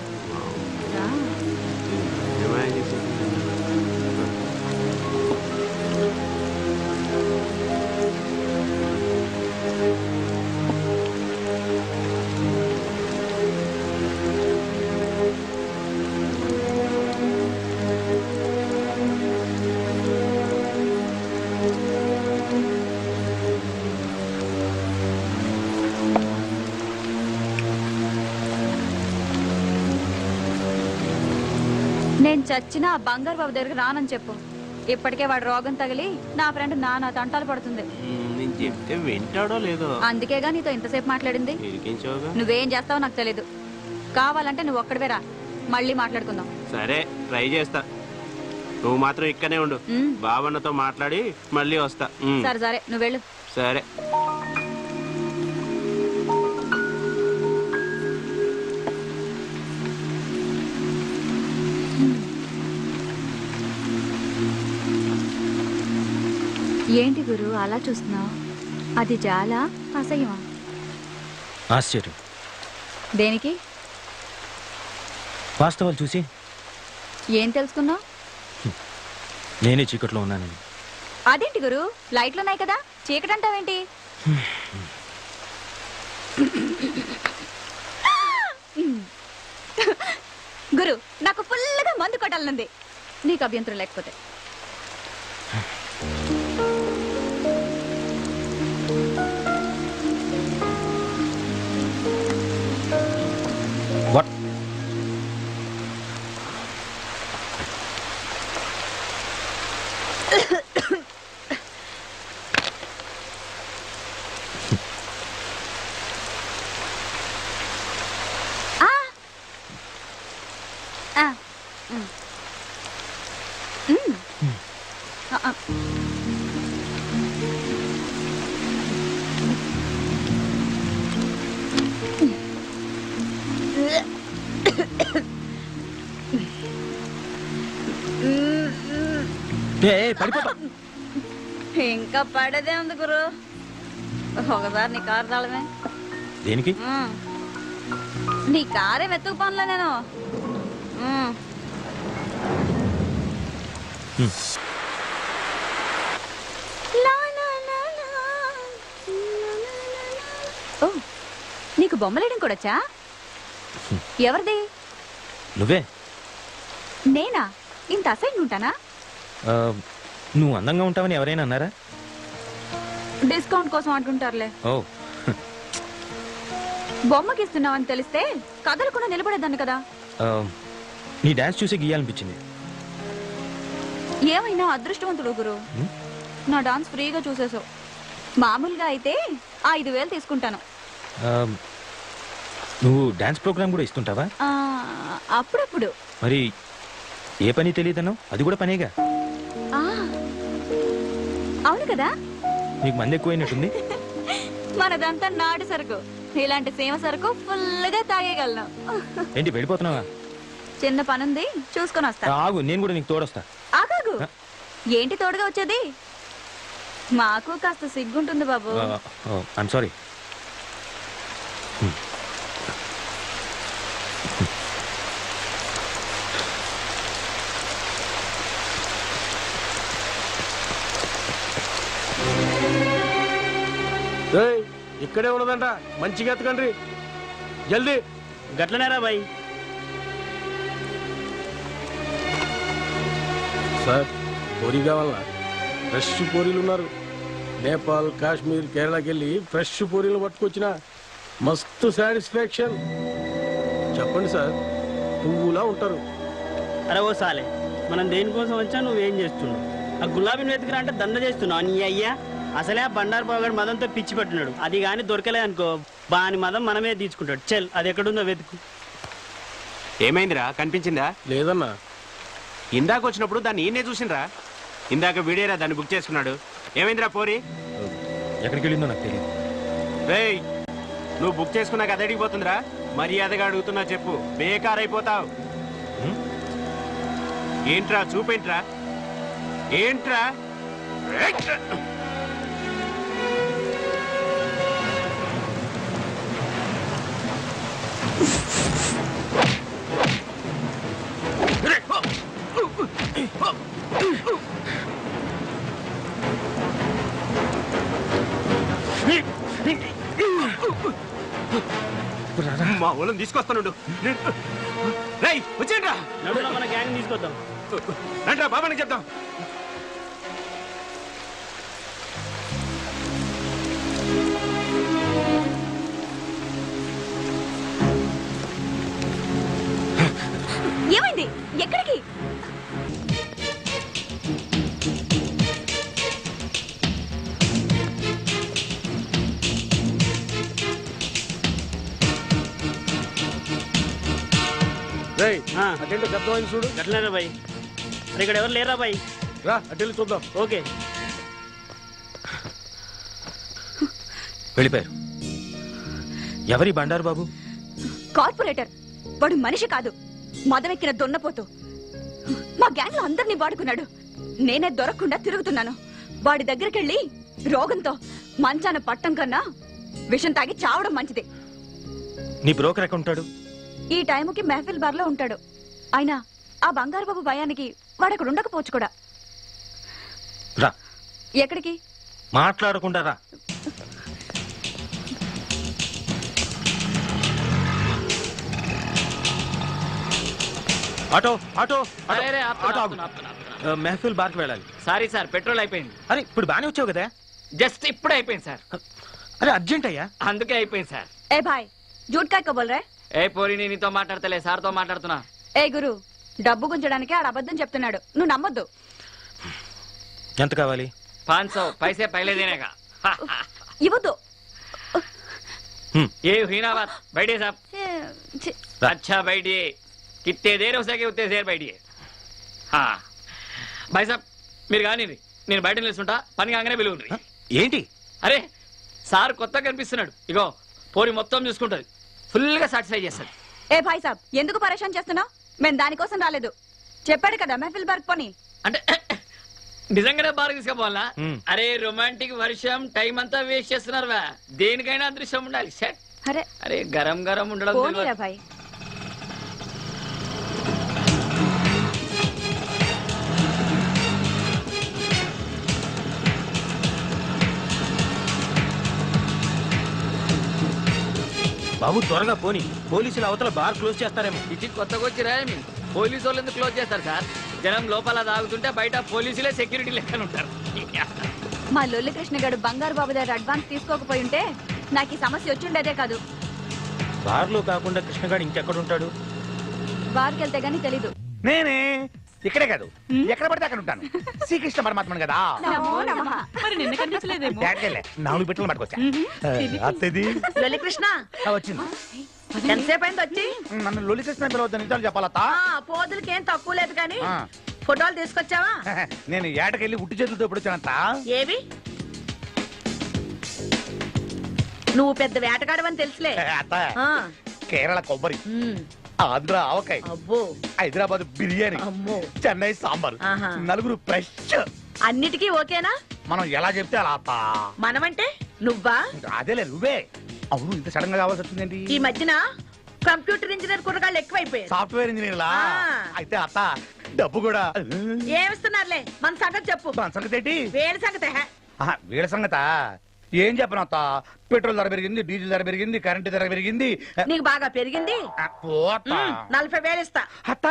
నేను చచ్చినా ఆ బంగారు బాబు దగ్గరికి రానని చెప్పు. ఇప్పటికే వాడు రోగం తగిలి నా ఫ్రెండ్ నానా తంటాలు పడుతుంది. నేను చెప్తే వింటాడో లేదో అందుకేగా నీతో ఇంతసేపు మాట్లాడింది. నువ్వేం చేస్తావో నాకు తెలీదు. కావాలంటే నువ్వు ఒక్కడివే రా, మళ్ళీ మాట్లాడుకుందాం. సరే ట్రై చేస్తా. నువ్వు మాత్రం ఇక్కడనే ఉండు. బావన్నతో మాట్లాడి మళ్ళీ వస్తా. సరే సరే, నువ్వు వెళ్ళు. సరే. ఏంటి గురు అలా చూస్తున్నావు? అది చాలా అసహ్యమా? ఆశ్చర్యం. దేనికి? వాస్తవాలు చూసి ఏం తెలుసుకున్నావు? నేనే చీకట్లో ఉన్నానని. అదేంటి గురు, లైట్లున్నాయి కదా, చీకటి అంటావేంటి? గురు, నాకు ఫుల్గా మందు కొట్టాలనుంది, నీకు అభ్యంతరం లేకపోతే. వాట్? పడిపోతా. ఇంకా పడేదే ఉంది గురు. ఒకసారి నీ కారు తాళమే. దేనికి? నీ కారే వెతుకు పనులే నేను. ఓ, నీకు బొమ్మలేయడం కూడా వచ్చా? ఎవరిది? నువ్వే. నేనా? ఇంత అసైన్ ఉంటానా? ఆ, నువ్వు అందంగా ఉంటావని ఎవరైనా అన్నారా? డిస్కౌంట్ కోసం అంటుంటారులే. ఓ, బొమ్మకి ఇస్తున్నావని తెలిస్తే కదలకుండా నిలబడేదాన్ని కదా. ఆ, నీ డాన్స్ చూసి గీయాలనిపించింది. ఏమైనా అదృష్టవంతుడు గురు. హ్మ్? నా డాన్స్ ఫ్రీగా చూసేసావు. మామూలుగా అయితే 5,000 తీసుకుంటాను. ఆ, నువ్వు డాన్స్ ప్రోగ్రామ్ కూడా ఇస్తుంటావా? ఆ, అప్పుడప్పుడు. మరి ఏ పని తెలియదనో అది కూడా పనేగా. ఆ, అవును కదా. నీకు మంది ఎక్కువైనట్టుంది. మనదంతా నాటు సరుకు. ఇలాంటి సీమ సరుకు ఫుల్గా తాగేయగలను. ఏంటి వెళ్ళిపోతున్నావా? చిన్న పనుంది, చూసుకొని వస్తా. ఆగు, నేను కూడా నీకు తోడొస్తా. ఆగాగు. ఏంటి తోడుగా వచ్చేది? మాకు కాస్త సిగ్గుంటుంది బాబు. I'm sorry. ఇక్కడే ఉన్నదంట, మంచిగా ఎత్తకండి జల్దీ. గట్లనేరా బాయ్. సార్ పూరి కావాలన్నా? ఫ్రెష్ పూరీలు ఉన్నారు. నేపాల్, కాశ్మీర్, కేరళకి వెళ్ళి ఫ్రెష్ పూరీలు పట్టుకొచ్చిన మస్తు సాటిస్ఫాక్షన్. చెప్పండి సార్, పువ్వులా ఉంటారు. అరే ఓ సాలే, మనం దేనికోసం వచ్చా నువ్వేం చేస్తున్నావు? ఆ గులాబీని వెతికిరా అంటే దండ చేస్తున్నావు నీ అయ్యా. అసలే ఆ బండారు బాగాడు మదంతో పిచ్చి పెట్టున్నాడు. అది కానీ దొరకలే అనుకో, బాని మదం మనమే తీసుకుంటాడు. చెల్, అది ఎక్కడుందో వెతుకు. ఏమైందిరా, కనిపించిందా? లేదన్నా, ఇందాక వచ్చినప్పుడు దాన్ని ఈయనే చూసిండ్రా. ఇందాక వీడేరా దాన్ని బుక్ చేసుకున్నాడు. ఏమైందిరా పోరి? ఎక్కడికి వెళ్ళిందో నాకు తెలియదు. రేయ్, నువ్వు బుక్ చేసుకున్నాక అది అడిగిపోతుందిరా. మర్యాదగా అడుగుతున్నా చెప్పు, బేకారైపోతావు. ఏంట్రా చూపేంట్రా? ఏంట్రా? మా ఊళ్ళని తీసుకొస్తానుండు. రేయ్ వచ్చేయండి రా. నడులో మన గ్యాంగ్ తీసుకొద్దాం. రండ్రా బాబానికి చెప్తాం. ఏమైంది? ఎక్కడికి? రేయ్ అటెండ్ శబ్దం చూడు. గట్లనేరా బాయ్. అరే ఇక్కడ ఎవరు లేరా బాయ్? రా అటెండ్ చూద్దాం. ఓకే. వెళ్ళిపోయారు. ఎవరి బండారు బాబు? కార్పొరేటర్. వాడు మనిషి కాదు, మదవెక్కిన దొన్నపోతూ. మా గ్యాంగ్ లో అందరినీ వాడుకున్నాడు. నేనే దొరకకుండా తిరుగుతున్నాను. వాడి దగ్గరికెళ్ళి రోగంతో మంచాన పట్టం కన్నా విషం తాగి చావడం మంచిది. నీ బ్రోకర్ ఎక్కడ ఉంటాడు? ఈ టైంకి మెహఫిల్ బార్ లో ఉంటాడు. అయినా ఆ బంగారు బాబు భయానికి వాడక్కడ ఉండకపోవచ్చు కూడా. రా. ఎక్కడికి? మాట్లాడకుండా రా. ఆటో ఆటో ఆటో, మెహఫిల్ బార్కి వెళ్ళాలి. సారీ సార్, పెట్రోల్ అయిపోయింది. అరే ఇప్పుడు బానే వచ్చావు కదా. జస్ట్ ఇప్పుడే అయిపోయింది సార్. అరే అర్జెంట్ అయ్యా. అందుకే అయిపోయింది సార్. ఏ భాయ్, జూట్ కాయ కబోల్ రే. ఏ పోరి, నేను నీతో మాట్లాడతలే, సార్తో మాట్లాడుతున్నా. ఏ గురు, డబ్బు గుంజడానికి ఆడ అబద్ధం చెప్తున్నాడు, నువ్వు నమ్మొద్దు. ఎంత కావాలి? 500 पैसे पहले देने का. ఇవ్వద్దు. ये हुई ना बात. बैठिए साहब. अच्छा बैठिए. कितने देर हो सके उतने देर बैठिए. हाँ भाई साहब, మీరు కానీ నేను బయట నిలుస్తుంటా, పని కాగానే పిలువుండ్రి. ఏంటి? అరే సార్ కొత్తగా కనిపిస్తున్నాడు. ఇగో పోరి మొత్తం చూసుకుంటది, ఫుల్ గా సాటిస్ఫై చేస్తాడు. ఏ భాయ్ సాబ్, ఎందుకు పరేషాన్ చేస్తున్నావు? మేము దానికోసం రాలేదు. చెప్పాడు కదా మెహఫిల్ బర్గ్ పని. అంటే నిజంగానే బాగా తీసుకుపోవాలా? మ్. అరే రొమాంటిక్ వర్షం టైం అంతా వేస్ట్ చేస్తున్నారువా. దేనికైనా అదృష్టం ఉండాలి. షట్. అరే అరే గరం గరం ఉండడం పోనీరా తెలియదు. భాయ్. బాబు త్వరగా పోని, పోలీసులు అవతల బార్ క్లోజ్ చేస్తారేమో. ఇది కొత్తగా వచ్చిరా ఏమి? పోలీసు వాళ్ళు ఎందుకు క్లోజ్ చేస్తారు సార్? జనం లోపల తాగుతుంటే బయట పోలీసులే సెక్యూరిటీ లెక్కన ఉంటారు. మా లొల్లి కృష్ణ గారు బంగారు బాబు దగ్గర అడ్వాన్స్ తీసుకోకపోయి ఉంటే నాకు ఈ సమస్య వచ్చిండేదే కాదు. బార్లో కాకుండా కృష్ణగాడు ఇంకెక్కడ ఉంటాడు? బార్కి వెళ్తే గానీ తెలీదు. నేనే ఇక్కడే కాదు, ఎక్కడ పడితే అక్కడ ఉంటాను. శ్రీకృష్ణ పరమాత్మను కదా. మరి నిన్న కనిపించలేదేమో. డాడీకెళ్ళే 4 పెట్టలు పట్టుకొచ్చా. అత్తది లొలి కృష్ణ వచ్చింది. ఎంతసేపు అయింది వచ్చి? నన్ను లొలికృష్ణ పిలవద్దు, నిజాలు చెప్పాలత్తా. పోదులకి ఏం తక్కువ లేదు కానీ ఫోటోలు తీసుకొచ్చావా? నేను ఏటకెళ్ళి ఉట్టి చేతులతో ఇప్పుడు వచ్చానంత. ఏవి? నువ్వు పెద్ద వేటగాడవని తెలుసులే. అత్త, ఆ, కేరళ కొబ్బరి, ఉమ్, ఆంధ్ర ఆవకాయ, అబ్బో హైదరాబాద్ బిర్యానీ, అమ్మో, చెన్నై సాంబార్, ఆహా. 4 ఫ్రెష్. అన్నిటికీ ఓకేనా? మనం ఎలా చెప్తే అలా అత్త. మనమంటే నువ్వా? అదేలే నువ్వే. అవును, ఇంత సడన్ గా కావాల్సి వచ్చిందేంటి? ఈ మధ్యన కంప్యూటర్ ఇంజనీర్ కుర్రగాళ్ళు ఎక్కువైపోయారు. సాఫ్ట్వేర్ ఇంజనీర్లా? ఆ. అయితే అత్త డబ్బు కూడా. ఏమిస్తున్నారులే, మన సంగతి చెప్పు. మన సంగతి ఏంటి? వేడి సంగతి హే. వీళ్ళ సంగత ఏం చెప్పను అత్త. పెట్రోల్ ధర పెరిగింది, డీజిల్ ధర పెరిగింది, కరెంటు ధర పెరిగింది. నీకు బాగా పెరిగింది. ఓ అత్త. 40,000 ఇస్తా అత్త,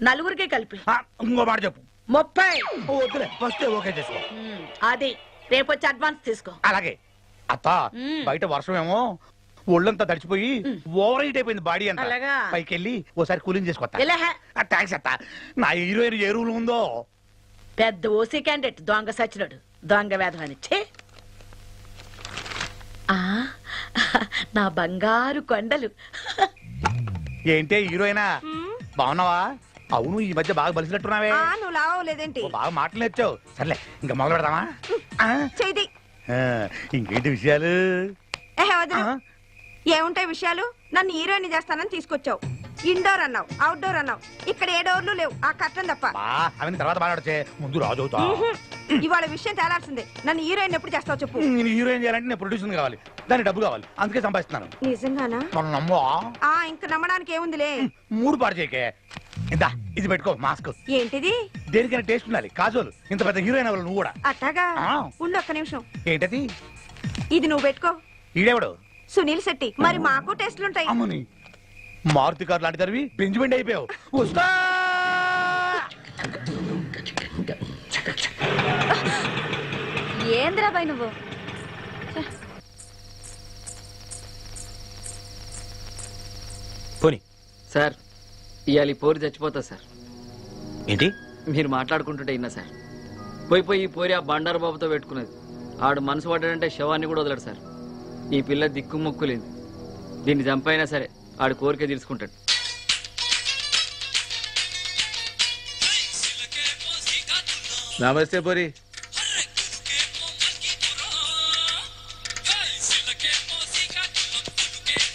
నలుగురికి కలిపి. ఇంకో మాట చెప్పు. 30. వద్దులే, ఫస్ట్ ఓకే చేసుకో. అది రేపు వచ్చి అడ్వాన్స్ తీసుకో. అలాగే అత్త. బయట వర్షం ఏమో ఒళ్ళంతా తడిచిపోయి ఓవర్ హీట్ అయిపోయింది బాడీ అంతా. అలాగా? పైకి వెళ్ళి ఓసారి కూలింగ్ చేసుకోవచ్చా? ఎలా హే? థ్యాంక్స్ అత్త. నా హీరోయిన్ ఏ రూల్ ఉందో. పెద్ద ఓసీ క్యాండిడేట్ దొంగ సచ్చినోడు, దొంగ వేధమని. నా బంగారు కొండలు. ఏంటే హీరోయినా, బాగున్నావా? అవును, ఈ మధ్య బాగా బలిసినట్టున్నావే. నువ్వు లావలేదేంటి? బాగా మాటలు నేర్చావు. సర్లే, ఇంకా మొదలు పెడదామా? చేయి. ఇంకేంటి విషయాలు? ఏముంటాయి విషయాలు? నన్ను హీరోయిన్ చేస్తానని తీసుకొచ్చావు. ఇండోర్ అన్నావు, అవుట్డోర్ అన్నావు. ఇక్కడ ఏ డోర్లు లేవు, ఆ కట్టం తప్ప. అవన్నీ తర్వాత మాట్లాడచ్చే, ముందు రాజు అవుతా. ఇవాళ విషయం తేలాల్సిందే. నన్ను హీరోయిన్ ఎప్పుడు చేస్తావు చెప్పు. నేను హీరోయిన్ చేయాలంటే నేను ప్రొడ్యూసర్ కావాలి, దానికి డబ్బు కావాలి, అందుకే సంపాదిస్తున్నాను. నిజంగానా? మనం నమ్మో. ఇంకా నమ్మడానికి ఏముందిలే. 3 పాడు చేయకే. ఇందా ఇది పెట్టుకో, మాస్క్. ఏంటిది? దేనికైనా టేస్ట్ ఉండాలి. కాజోలు ఇంత పెద్ద హీరోయిన్ అవ్వాలి నువ్వు కూడా. అట్టాగా? ఆ. ఉండు ఒక్క నిమిషం. ఏంటది? ఇది నువ్వు పెట్టుకో. ఈడెవడు? సునీల్ శెట్టి. మరి మాకు టెస్ట్లుంటాయి. అమ్మని, మారుతి కారు లాంటి తరివి బెంజ్మెంట్ అయిపోయావు. వస్తా. ఏంద్రాబాయ్ నువ్వు? పోని. సార్ ఇవాళ ఈ పోరి చచ్చిపోతా సార్. ఏంటి? మీరు మాట్లాడుకుంటుంటే ఇన్నా సార్. పోయి ఈ పోరి ఆ బండారు బాబుతో పెట్టుకున్నది. ఆడు మనసు పడ్డాడంటే శవాన్ని కూడా వదలడు సార్. ఈ పిల్ల దిక్కు మొక్కులేదు. దీన్ని చంపైనా సరే ఆడు కోరిక తీర్చుకుంటాడు. నమస్తే పోరి.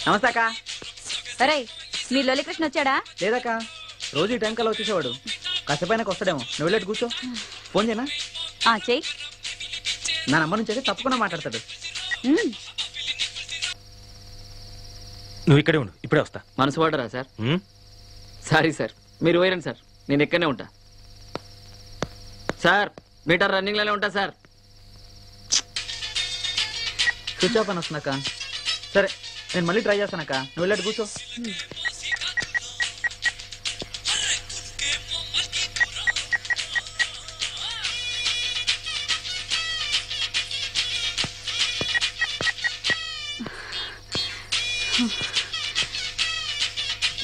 నమస్తే అక్క. అరే, మీ లొల్లి కృష్ణ వచ్చాడా? లేదక్క, రోజు ఈ టైం కల్లా వచ్చేసేవాడు. కాసేపైనాక వస్తాడేమో. నువ్వు వెళ్ళేట్టు కూర్చో. ఫోన్ చేయనా? చెయ్యి. నా నంబర్ నుంచి అయితే తప్పకుండా మాట్లాడతాడు. నువ్వు ఇక్కడే ఉండు, ఇప్పుడే వస్తా. మనసు పడ్డరా సార్? ఉమ్, సారీ సార్, మీరు పోయిరండి సార్, నేను ఎక్కడనే ఉంటా. సార్ మీటర్ రన్నింగ్ లోనే ఉంటా సార్. స్విచ్ ఆఫ్ అని వస్తుందక్క. సరే, నేను మళ్ళీ ట్రై చేస్తానక్క. నువ్వు వెళ్ళేట్టు కూర్చో.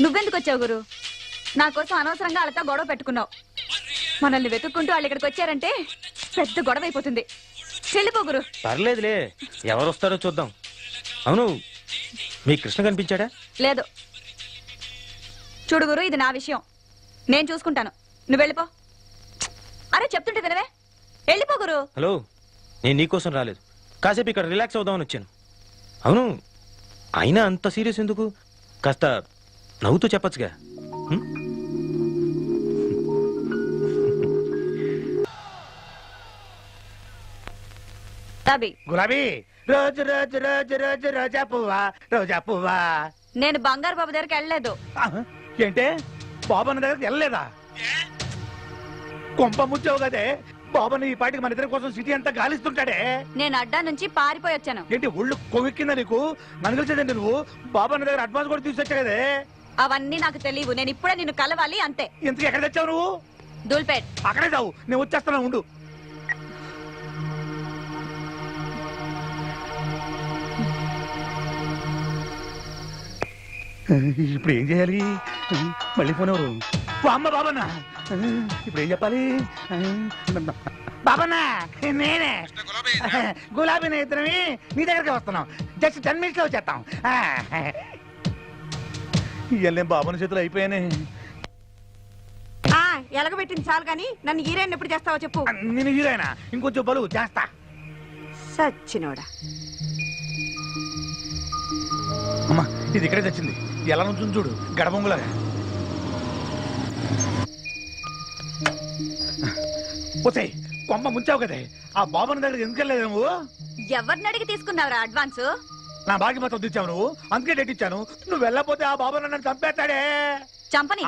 నువ్వెందుకు వచ్చావు గురు? నా కోసం అనవసరంగా వాళ్ళతో గొడవ పెట్టుకున్నావు. మనల్ని వెతుక్కుంటూ వాళ్ళు ఇక్కడికి వచ్చారంటే పెద్ద గొడవ అయిపోతుంది. చెల్లిపో గురు. పర్లేదులే, ఎవరు వస్తారో చూద్దాం. అవును, మీ కృష్ణ కనిపించాడా? లేదు. చూడు గురు, ఇది నా విషయం, నేను చూసుకుంటాను. నువ్వు వెళ్ళిపో. అరే చెప్తుంటే వినవే, వెళ్ళిపో గురు. హలో, నేను నీకోసం రాలేదు, కాసేపు ఇక్కడ రిలాక్స్ అవుదామని వచ్చాను. అవును, అయినా అంత సీరియస్ ఎందుకు? కాస్త నవ్వుతూ చెప్పచ్చుగా. గులాబీ రోజు రోజు రోజు రోజు రోజా పువ్వా, రోజా పువ్వా. నేను బంగారు బాబు దగ్గరికి వెళ్ళలేదు. ఏంటే, బాబు అన్న దగ్గరికి వెళ్ళలేదా? కొంప ముచ్చావు కదే, బాబాని ఈ పాటికి మన ఇద్దరి కోసం సిటీ అంతా గాలిస్తుంటాడే. నేను అడ్డా నుంచి పారిపోయి వచ్చాను. ఏంటి ఒళ్ళు కొవ్వెక్కిందా నీకు? నన్ను కలిసేదండి నువ్వు. బాబా నా దగ్గర అడ్వాన్స్ కూడా తీసుకొచ్చా కదే. అవన్నీ నాకు తెలియవు. నేను ఇప్పుడే నిన్ను కలవాలి అంతే. ఎందుకు ఎక్కడ తెచ్చావు నువ్వు? దూల్పేట్. అక్కడే చావు, నేను వచ్చేస్తాను ఉండు. ఇప్పుడు ఏం చేయాలి? మళ్ళీ ఫోన్ ఎవరు? అమ్మ బాబన్నా. ఇప్పుడు ఏం చెప్పాలి? బాబన్నా నేనే గులాబీ ఇద్దరమి నీ దగ్గరికి వస్తున్నాం. జస్ట్ 10 minutes లో వచ్చేస్తాం. ఇవన్నీ బాబుని చేతులు అయిపోయానే. ఎలగబెట్టింది చాలు కానీ నన్ను హీరోయిన్ ఎప్పుడు చేస్తావో చెప్పు. నేను హీరోయినా? ఇంకొంచెం బలు చేస్తా. సచ్చినోడా. అమ్మా ఇది ఇక్కడే తెచ్చింది. ఎలా నుంచి చూడు గడబొంగులాగా. పోతాయి కొమ్మ ముంచావు కదే. ఆ బాబుని దగ్గర ఎందుకు వెళ్ళలేదు నువ్వు? ఎవరిని అడిగి తీసుకున్నావురా అడ్వాన్స్? నా బాకి మొత్తం తెచ్చావు నువ్వు, అందుకే డేట్ ఇచ్చాను. నువ్వు వెళ్ళకపోతే ఆ బాబు నన్ను చంపేస్తాడే. చంపని.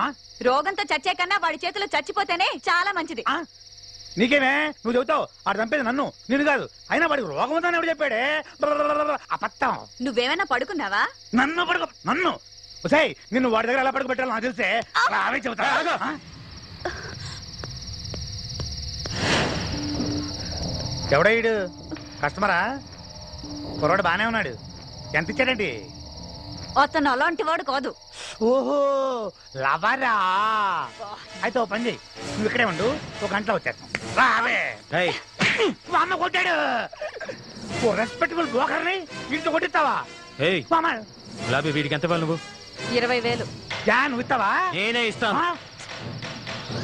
రోగంతో చచ్చే కన్నా వాడి చేతిలో చచ్చిపోతేనే చాలా మంచిది. నీకేమే నువ్వు చెబుతావు? ఆడు చంపేది నన్ను, నిన్ను కాదు. అయినా వాడికి రోగం ఉందని ఎవడు చెప్పాడే? అబద్ధం. నువ్వేమైనా పడుకున్నావా? నన్ను పడుకో. నన్ను ఒసేయ్ నిన్ను వాడి దగ్గర ఎలా పడుకోబెట్టాలో నాకు తెలిసే. అవే చెబుతా. ఎవడయ్యాడు? కస్టమరా? కుర్రాడు బానే ఉన్నాడు. ఎంత ఇచ్చాడండి? అతను అలాంటి వాడు కాదు. ఓహో లవరా. అయితే ఓ పని చెయ్యి, నువ్వు ఇక్కడే ఉండు, 1 గంటలో వచ్చేస్తాం. రావే. మా అమ్మ కొట్టాడు. ఓ రెస్పెక్టబుల్ బ్రోకర్ని ఇంట్లో కొట్టిస్తావా? గులాబీ వీడికి ఎంత వాళ్ళు నువ్వు? 20,000. నువ్వు ఇస్తావా? నేనే ఇస్తాను.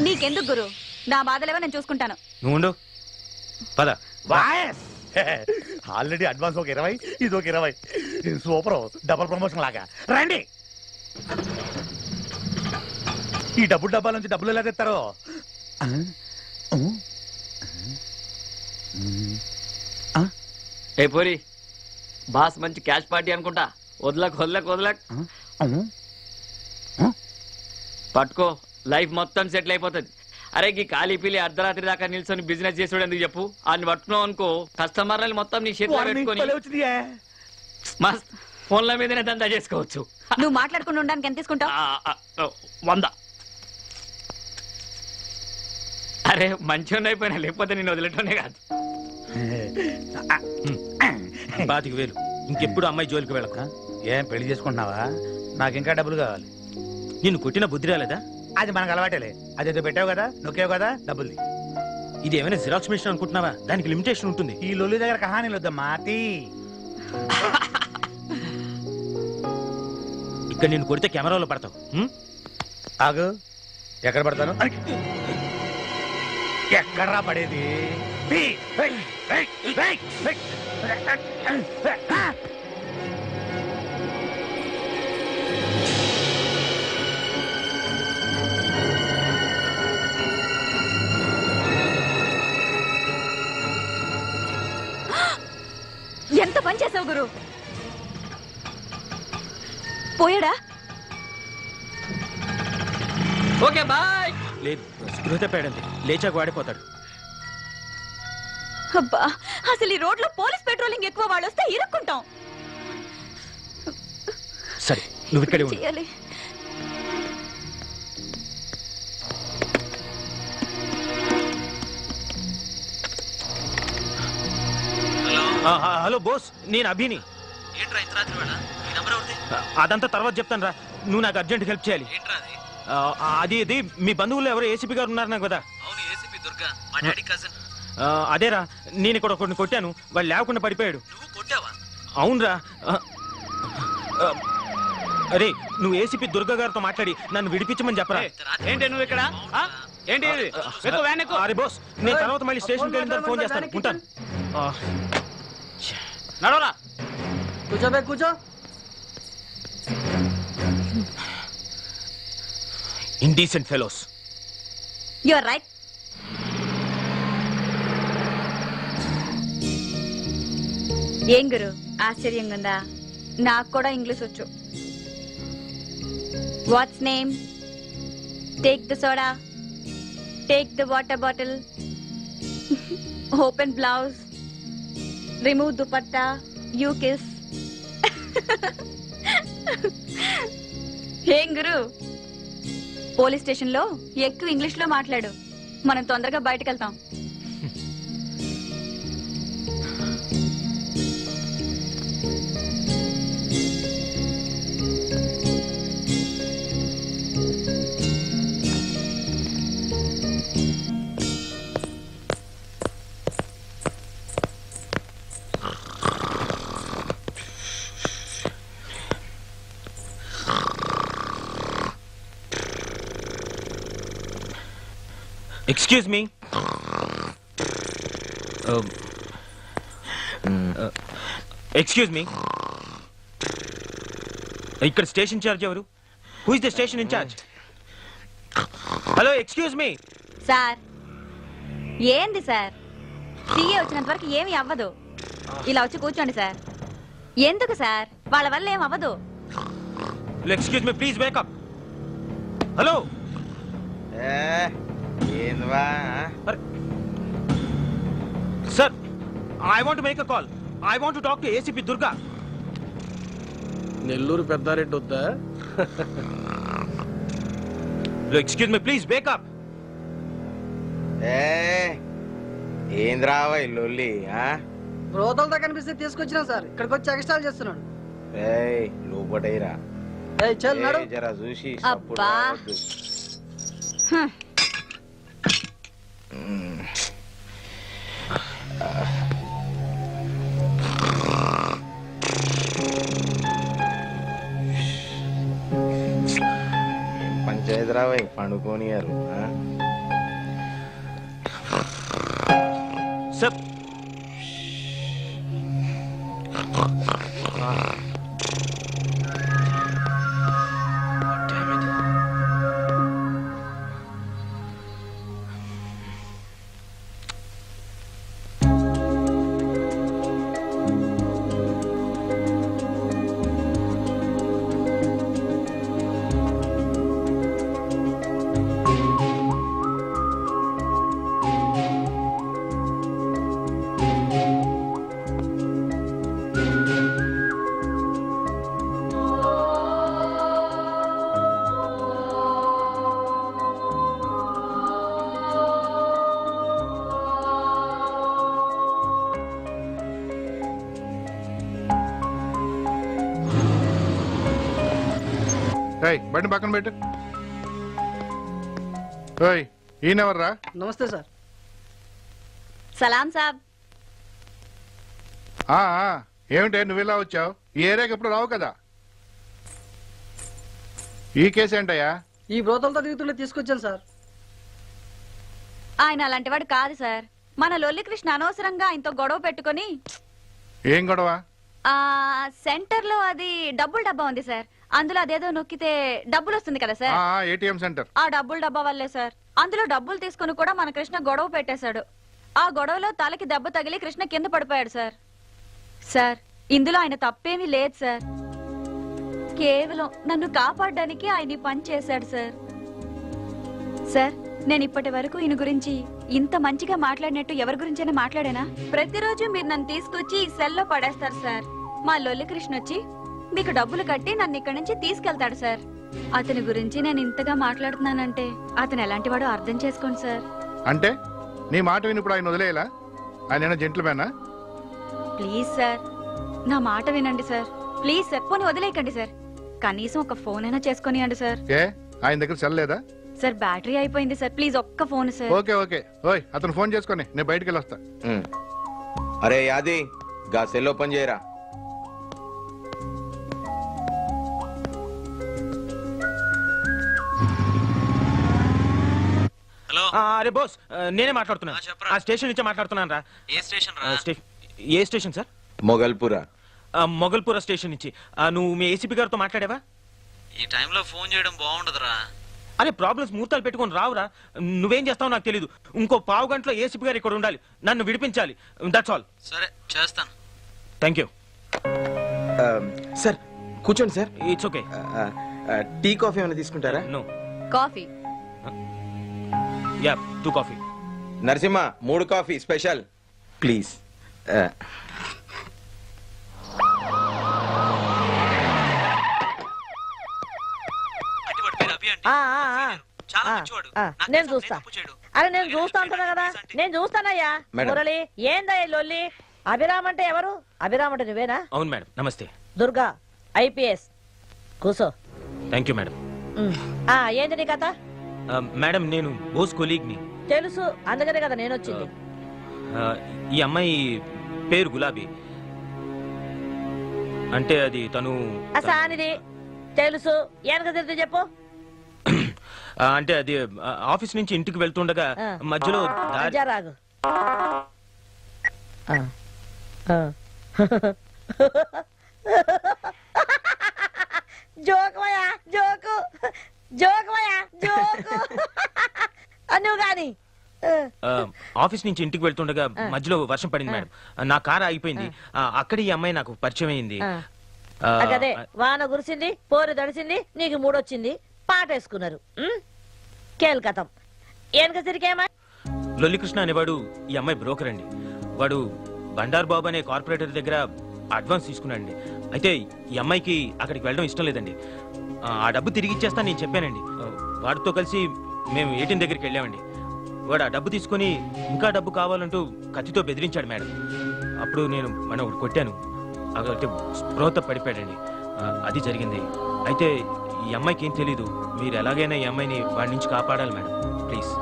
నీకెందుకు గురు? నా బాధలేవో నేను చూసుకుంటాను. నువ్వు ఉండు. పద. ఆల్రెడీ అడ్వాన్స్ ఒక 20, ఇది ఒక 20. సూపర్, డబుల్ ప్రమోషన్ లాగా. రండి. ఈ డబ్బాల నుంచి డబ్బులు ఎలా తెస్తారో. ఏ పోరి బాస్ మంచి క్యాష్ పార్టీ అనుకుంటా. వదలక్ పట్టుకో, లైఫ్ మొత్తం సెటిల్ అయిపోతుంది. అరే ఈ ఖాళీ పిల్లి అర్ధరాత్రి దాకా నిల్చొని బిజినెస్ చేసాడు ఎందుకు చెప్పు? ఆయన పట్టుకున్నావు అనుకో కస్టమర్లని మొత్తం నీ చేతిలో పెట్టుకొని మస్త్ ఫోన్ల మీదనే దందా చేసుకోవచ్చు. నువ్వు మాట్లాడుకుని ఉండడానికి ఎంత తీసుకుంటావు? 100. అరే మంచిగా అయిపోయినా, లేకపోతే నేను వదిలేటోనే కాదు. 25,000. ఇంకెప్పుడు అమ్మాయి జోలికి వెళ్ళక. ఏం పెళ్లి చేసుకుంటున్నావా? నాకు ఇంకా డబ్బులు కావాలి. నిన్ను కొట్టిన బుద్ధి రాలేదా? అది మనకు అలవాటేలే. అదేదో పెట్టావు కదా, నొక్కావు కదా, డబ్బులు. ఇది ఏమైనా జిరాక్స్ మిషన్ అనుకుంటున్నావా? దానికి లిమిటేషన్ ఉంటుంది. ఈ లొల్లి దగ్గర కహానీలు వద్దమ్మా. ఇక్కడ నేను కొడితే కెమెరాలో పడతావు. ఆగు. ఎక్కడ పడతాను? ఎక్కడ్రా పడేది? ఎంత పని చేసావు గురు? పోయాడా? Okay bye. లేదు, స్పృహ తప్పాడండి. లేచాక వాడిపోతాడు. అబ్బా, అసలు ఈ రోడ్లో పోలీస్ పెట్రోలింగ్ ఎక్కువ, వాళ్ళు వస్తే ఇరుక్కుంటాం. సరే నువ్వు ఇక్కడే ఉండు. చేయాలి. హలో బోస్, నేను అభిని. అదంతా తర్వాత చెప్తాను రా. నువ్వు నాకు అర్జెంట్ హెల్ప్ చేయాలి. అది మీ బంధువులు ఎవరో ఏసీపీ గారు ఉన్నారు నాకు కదా. అదేరా, నేను ఇక్కడ కొన్ని కొట్టాను, వాళ్ళు లేకుండా పడిపోయాడు. అవునరా. అరే నువ్వు ఏసీపీ దుర్గా గారితో మాట్లాడి నన్ను విడిపించమని చెప్పరా. ఏంటి నువ్వు ఇక్కడ? ఏంటి? అరే బోస్, నేను తర్వాత మళ్ళీ స్టేషన్కి వెళ్ళిన తర్వాత ఫోన్ చేస్తాను. ఉంటాను. నడవరా. కూర్చో. Indecent fellows. You are right. ఏం గురు ఆశ్చర్యంగా ఉందా? నాకు కూడా ఇంగ్లీష్ వచ్చు. What's name? Take the soda, take the water bottle, open blouse, remove dupatta, you kiss. ఏం గురు, పోలీస్ స్టేషన్ లో ఎక్కువ ఇంగ్లీష్ లో మాట్లాడు, మనం తొందరగా బయటకు వెళ్తాం. Excuse me. ఎక్స్క్యూజ్ మీ, ఇక్కడ స్టేషన్ ఇన్ఛార్జ్ ఎవరు? Who is the station incharge? Hello, excuse me. Sir ఏంది సార్, సీఏ వచ్చినంత వరకు ఏమీ అవ్వదు. ఇలా వచ్చి కూర్చోండి సార్. ఎందుకు సార్, వాళ్ళ వల్ల ఏం అవ్వదు. Excuse me, please wake up. Hello. Sir, I want to make a call. I want to talk to ACP Durga. Nellore Peddareddy వద్దా? Excuse me, please wake up. ఏంద్రావా లొల్లి? రోతలతో కనిపిస్తే తీసుకొచ్చినా సార్, ఇక్కడికి వచ్చి ఎక్స్ట్రాల్ చేస్తున్నాడు. లోపటైరా జరా చూసి. అబ్బా పంచాయతీ రావా పండుకోనియారు. సార్, బండి పక్కన పెట్టు. ఈయనెవర్రా? నమస్తే సార్. సలాం సాబ్. ఏమిటే నువ్వు ఇలా వచ్చావు? ఈ ఏరియాకి ఎప్పుడు రావు కదా. ఈ కేసు ఏంటయ్యా? ఈ బ్రోతలతో తిరుగుతుండే తీసుకొచ్చాను సార్. ఆయన అలాంటి వాడు కాదు సార్. మన లొల్లి కృష్ణ అనవసరంగా ఆయనతో గొడవ పెట్టుకొని. ఏం గొడవ? సెంటర్ లో అది డబ్బుల డబ్బా ఉంది సార్, అందులో అదేదో నొక్కితే డబ్బులు వస్తుంది కదా సార్. ATM centre. ఆ డబ్బుల డబ్బా వల్లే సార్. అందులో డబ్బులు తీసుకుని కూడా మన కృష్ణ గొడవ పెట్టేశాడు. ఆ గొడవలో తలకి దెబ్బ తగిలి కృష్ణ కింద పడిపోయాడు సార్. సార్, ఇందులో ఆయన తప్పేమీ లేదు సార్. కేవలం నన్ను కాపాడడానికి ఆయన పని చేశాడు సార్. సార్, నేను ఇప్పటి వరకు ఈయన గురించి ఇంత మంచిగా మాట్లాడినట్టు ఎవరి గురించైనా మాట్లాడానా? ప్రతిరోజు మీరు నన్ను తీసుకొచ్చి ఈ సెల్లో పడేస్తారు సార్. మా లొల్లి కృష్ణ వచ్చి మీకు డబ్బులు కట్టి నన్ను ఇక్కడి నుంచి తీసుకెళ్తాడు సార్. అతని గురించి నేను ఇంతగా మాట్లాడుతున్నానంటే అతను ఎలాంటి వాడో అర్థం చేసుకోండి సార్. అంటే నీ మాట విని ఇప్పుడు ఆయన వదిలేలా? ఆయన జెంట్లమేనా? ప్లీజ్ సార్, నా మాట వినండి సార్. ప్లీజ్ సార్, పోనీ వదిలేయకండి సార్. కనీసం ఒక ఫోన్ అయినా చేసుకొనియండి సార్. ఆయన దగ్గర సెల్ లేదా? సార్, బ్యాటరీ అయిపోయింది సార్. ప్లీజ్ ఒక్క ఫోన్ సార్. ఓకే అతను ఫోన్ చేసుకొని నేను బయటికి వెళ్ళొస్తా. అరే యాది, గా సెల్ ఓపెన్ చేయరా. హలో. అరే బాస్, నేనే మాట్లాడుతున్నా. ఆ స్టేషన్ నుంచే మాట్లాడుతున్నాను రా. ఏ స్టేషన్ రా? ఏ స్టేషన్ సార్? మొగల్పురా. మొగల్పుర స్టేషన్ నుంచి. నువ్వు మీ ఏసీపీ గారితో మాట్లాడావా? ఈ టైంలో ఫోన్ చేయడం బాగుండదురా. అరే, ప్రాబ్లమ్స్ ముహూర్తాలు పెట్టుకొని రావురా. నువ్వేం చేస్తావు నాకు తెలీదు. ఇంకో పావు గంటలో ఏసీపీ గారు ఇక్కడ ఉండాలి. నన్ను విడిపించాలి. That's all. సరే, చేస్తాను. Thank you sir. కూర్చోండి sir. It's okay. Tea coffee ఏమైనా తీసుకుంటారా? No. Coffee. Yeah, 2 coffee. Narasimha 3 coffee special please. నేను చూస్తా. అరే నేను చూస్తా అంటున్నా కదా, నేను చూస్తానయ్యా. మేడం. మురళి ఏందయ్యా లొల్లి? అభిరామ్ అంటే ఎవరు? అభిరామ్ అంటే నువ్వేనా? అవును మేడం. నమస్తే. దుర్గా ఐపీఎస్. కూసో. Thank you madam. ఏంది నీ కథ? మేడం నేను బోస్ కొలీగ్ని. తెలుసు, అందుకనే కదా నేను వచ్చింది. ఈ అమ్మాయి పేరు గులాబీ. అంటే అది తను సానిది తెలుసు. వెనక తిరిగి చెప్పు. అంటే అది ఆఫీస్ నుంచి ఇంటికి వెళ్తుండగా మధ్యలో రాగు. జోకమయ్యా జోకు, జోకమయ్యా జోకు. నువ్వు కానీ ఆఫీస్ నుంచి ఇంటికి వెళ్తుండగా మధ్యలో వర్షం పడింది మేడం. నా కారు ఆగిపోయింది. అక్కడ ఈ అమ్మాయి నాకు పరిచయం అయింది. అదే వాన కురిసింది, పోరు దడిసింది, నీకు మూడొచ్చింది, పాట వేసుకున్నారు. కేల్కతం. వెనక తిరిగేమా? లొల్లికృష్ణ అనేవాడు ఈ అమ్మాయి బ్రోకర్ అండి. వాడు బండార్ బాబు అనే కార్పొరేటర్ దగ్గర అడ్వాన్స్ తీసుకున్నాడండి. అయితే ఈ అమ్మాయికి అక్కడికి వెళ్ళడం ఇష్టం లేదండి. ఆ డబ్బు తిరిగి ఇచ్చేస్తా నేను చెప్పానండి. వాడితో కలిసి మేము ఏటీఎం దగ్గరికి వెళ్ళామండి. వాడు ఆ డబ్బు తీసుకుని ఇంకా డబ్బు కావాలంటూ కత్తితో బెదిరించాడు మేడం. అప్పుడు నేను ఒకటి కొట్టాను. అక్కడ స్పృహతో పడిపోయాడండి. అది జరిగింది. అయితే ఈ అమ్మాయికి ఏం తెలీదు. మీరు ఎలాగైనా ఈ అమ్మాయిని వాడి నుంచి కాపాడాలి మేడం, ప్లీజ్.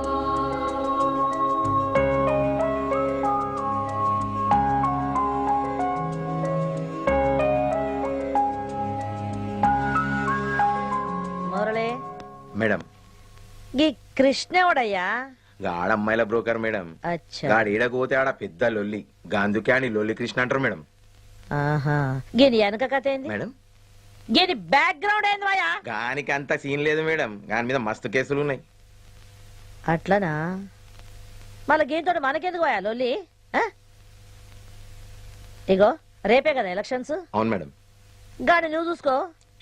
మురళి మేడం ఈ కృష్ణవుడయ్యా ఆడమ్మాయిల బ్రోకర్ మేడం. గాడు ఈడకపోతే ఆడ పెద్ద లొల్లి. గాంధుకే అని లొల్లి కృష్ణ అంటారు మేడం. గీని వెనక కథ ఏంది మేడం? గీని బ్యాక్గ్రౌండ్ ఏంది మాయా? గానికి అంత సీన్ లేదు మేడం. గాని మీద మస్తు కేసులు ఉన్నాయి. అట్లనా? మళ్ళీ గీతో మనకెందుకు పోయా లొల్లి? ఇగో రేపే కదా ఎలక్షన్స్. అవును మేడం. గాని నువ్వు చూసుకో.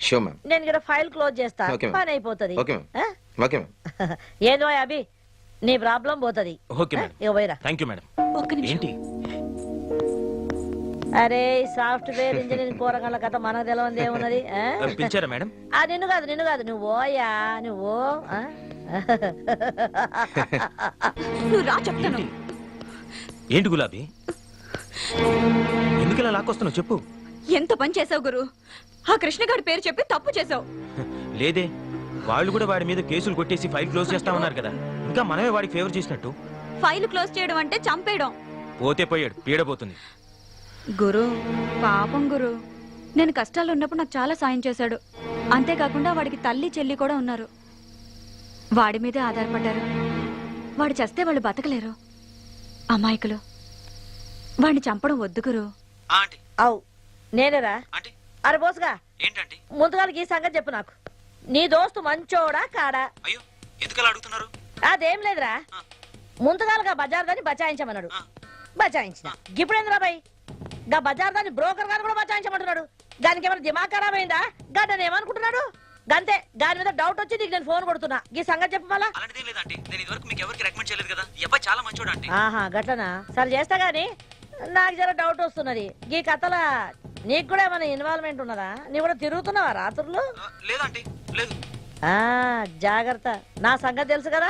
Show ma'am. నేను ఇక్కడ ఫైల్ క్లోజ్ చేస్తా. Okay ma'am. పని అయిపోతుంది. Okay ma'am. Okay ma'am. ఏంది పోయా అభి, నీ ప్రాబ్లం పోతుంది. Okay madam. ఇక పోయిరా. Thank you madam. ఏంటి? అరే సాఫ్ట్వేర్ ఇంజనీరింగ్ కూరగాయల కథ మనకు తెలవంది ఏమున్నది? పిలిచారా మేడం? నిన్ను కాదు నువ్వు పోయా నువ్వు. నువ్వు రా చెప్తాను. ఏంటి గులాబీ, ఎందుకు ఇలా లాక్కొస్తున్నావు చెప్పు. ఎంత పని చేసావు గురు. ఆ కృష్ణగాడి పేరు చెప్పి తప్పు చేసావు. లేదే, వాళ్ళు కూడా వాడి మీద కేసులు కొట్టేసి ఫైల్ క్లోజ్ చేస్తామన్నారు కదా. ఇంకా మనమే వాడికి ఫేవర్ చేసినట్టు. ఫైల్ క్లోజ్ చేయడం అంటే చంపేయడం. పోతే పోయాడు, పీడపోతుంది. గురు పాపం గురు, నేను కష్టాలు ఉన్నప్పుడు నాకు చాలా సాయం చేశాడు. అంతేకాకుండా వాడికి తల్లి చెల్లి కూడా ఉన్నారు. వాడి మీదే ఆధారపడ్డారు. వాడు చస్తే వాళ్ళు బతకలేరు. అమాయకులు. వాడిని చంపడం వద్దు గురు. అవు నేనేరా? అరే బోసుగా ముందుగా ఈ సంగతి చెప్పు నాకు. నీ దోస్తు మంచోడా కాడా? అడుగుతున్నారు? అదేం లేదురా, ముందుగాలుగా బజార్ దాన్ని బచాయించమన్నాడు. బచాయించిన. ఇప్పుడు ఏందిరా బాయ్, గా బజార్ దాన్ని బ్రోకర్ గారు కూడా బచాయించమంటున్నాడు. దానికి ఏమైనా దిమాగ్ ఖరాబ్ అయిందా? గడ్డని ఏమనుకుంటున్నాడు? గంతే, దాని మీద డౌట్ వచ్చి నీకు నేను ఫోన్ కొడుతున్నా. ఈ సంగతి చెప్పు మళ్ళా. ఆహా గట్లనా? సరే చేస్తా గానీ నాకు జర డౌట్ వస్తున్నది. ఈ కథల నీకు కూడా ఏమైనా ఇన్వాల్వ్మెంట్ ఉన్నదా? నీ కూడా తిరుగుతున్నావా రాత్రులు? జాగ్రత్త, నా సంగతి తెలుసు కదా.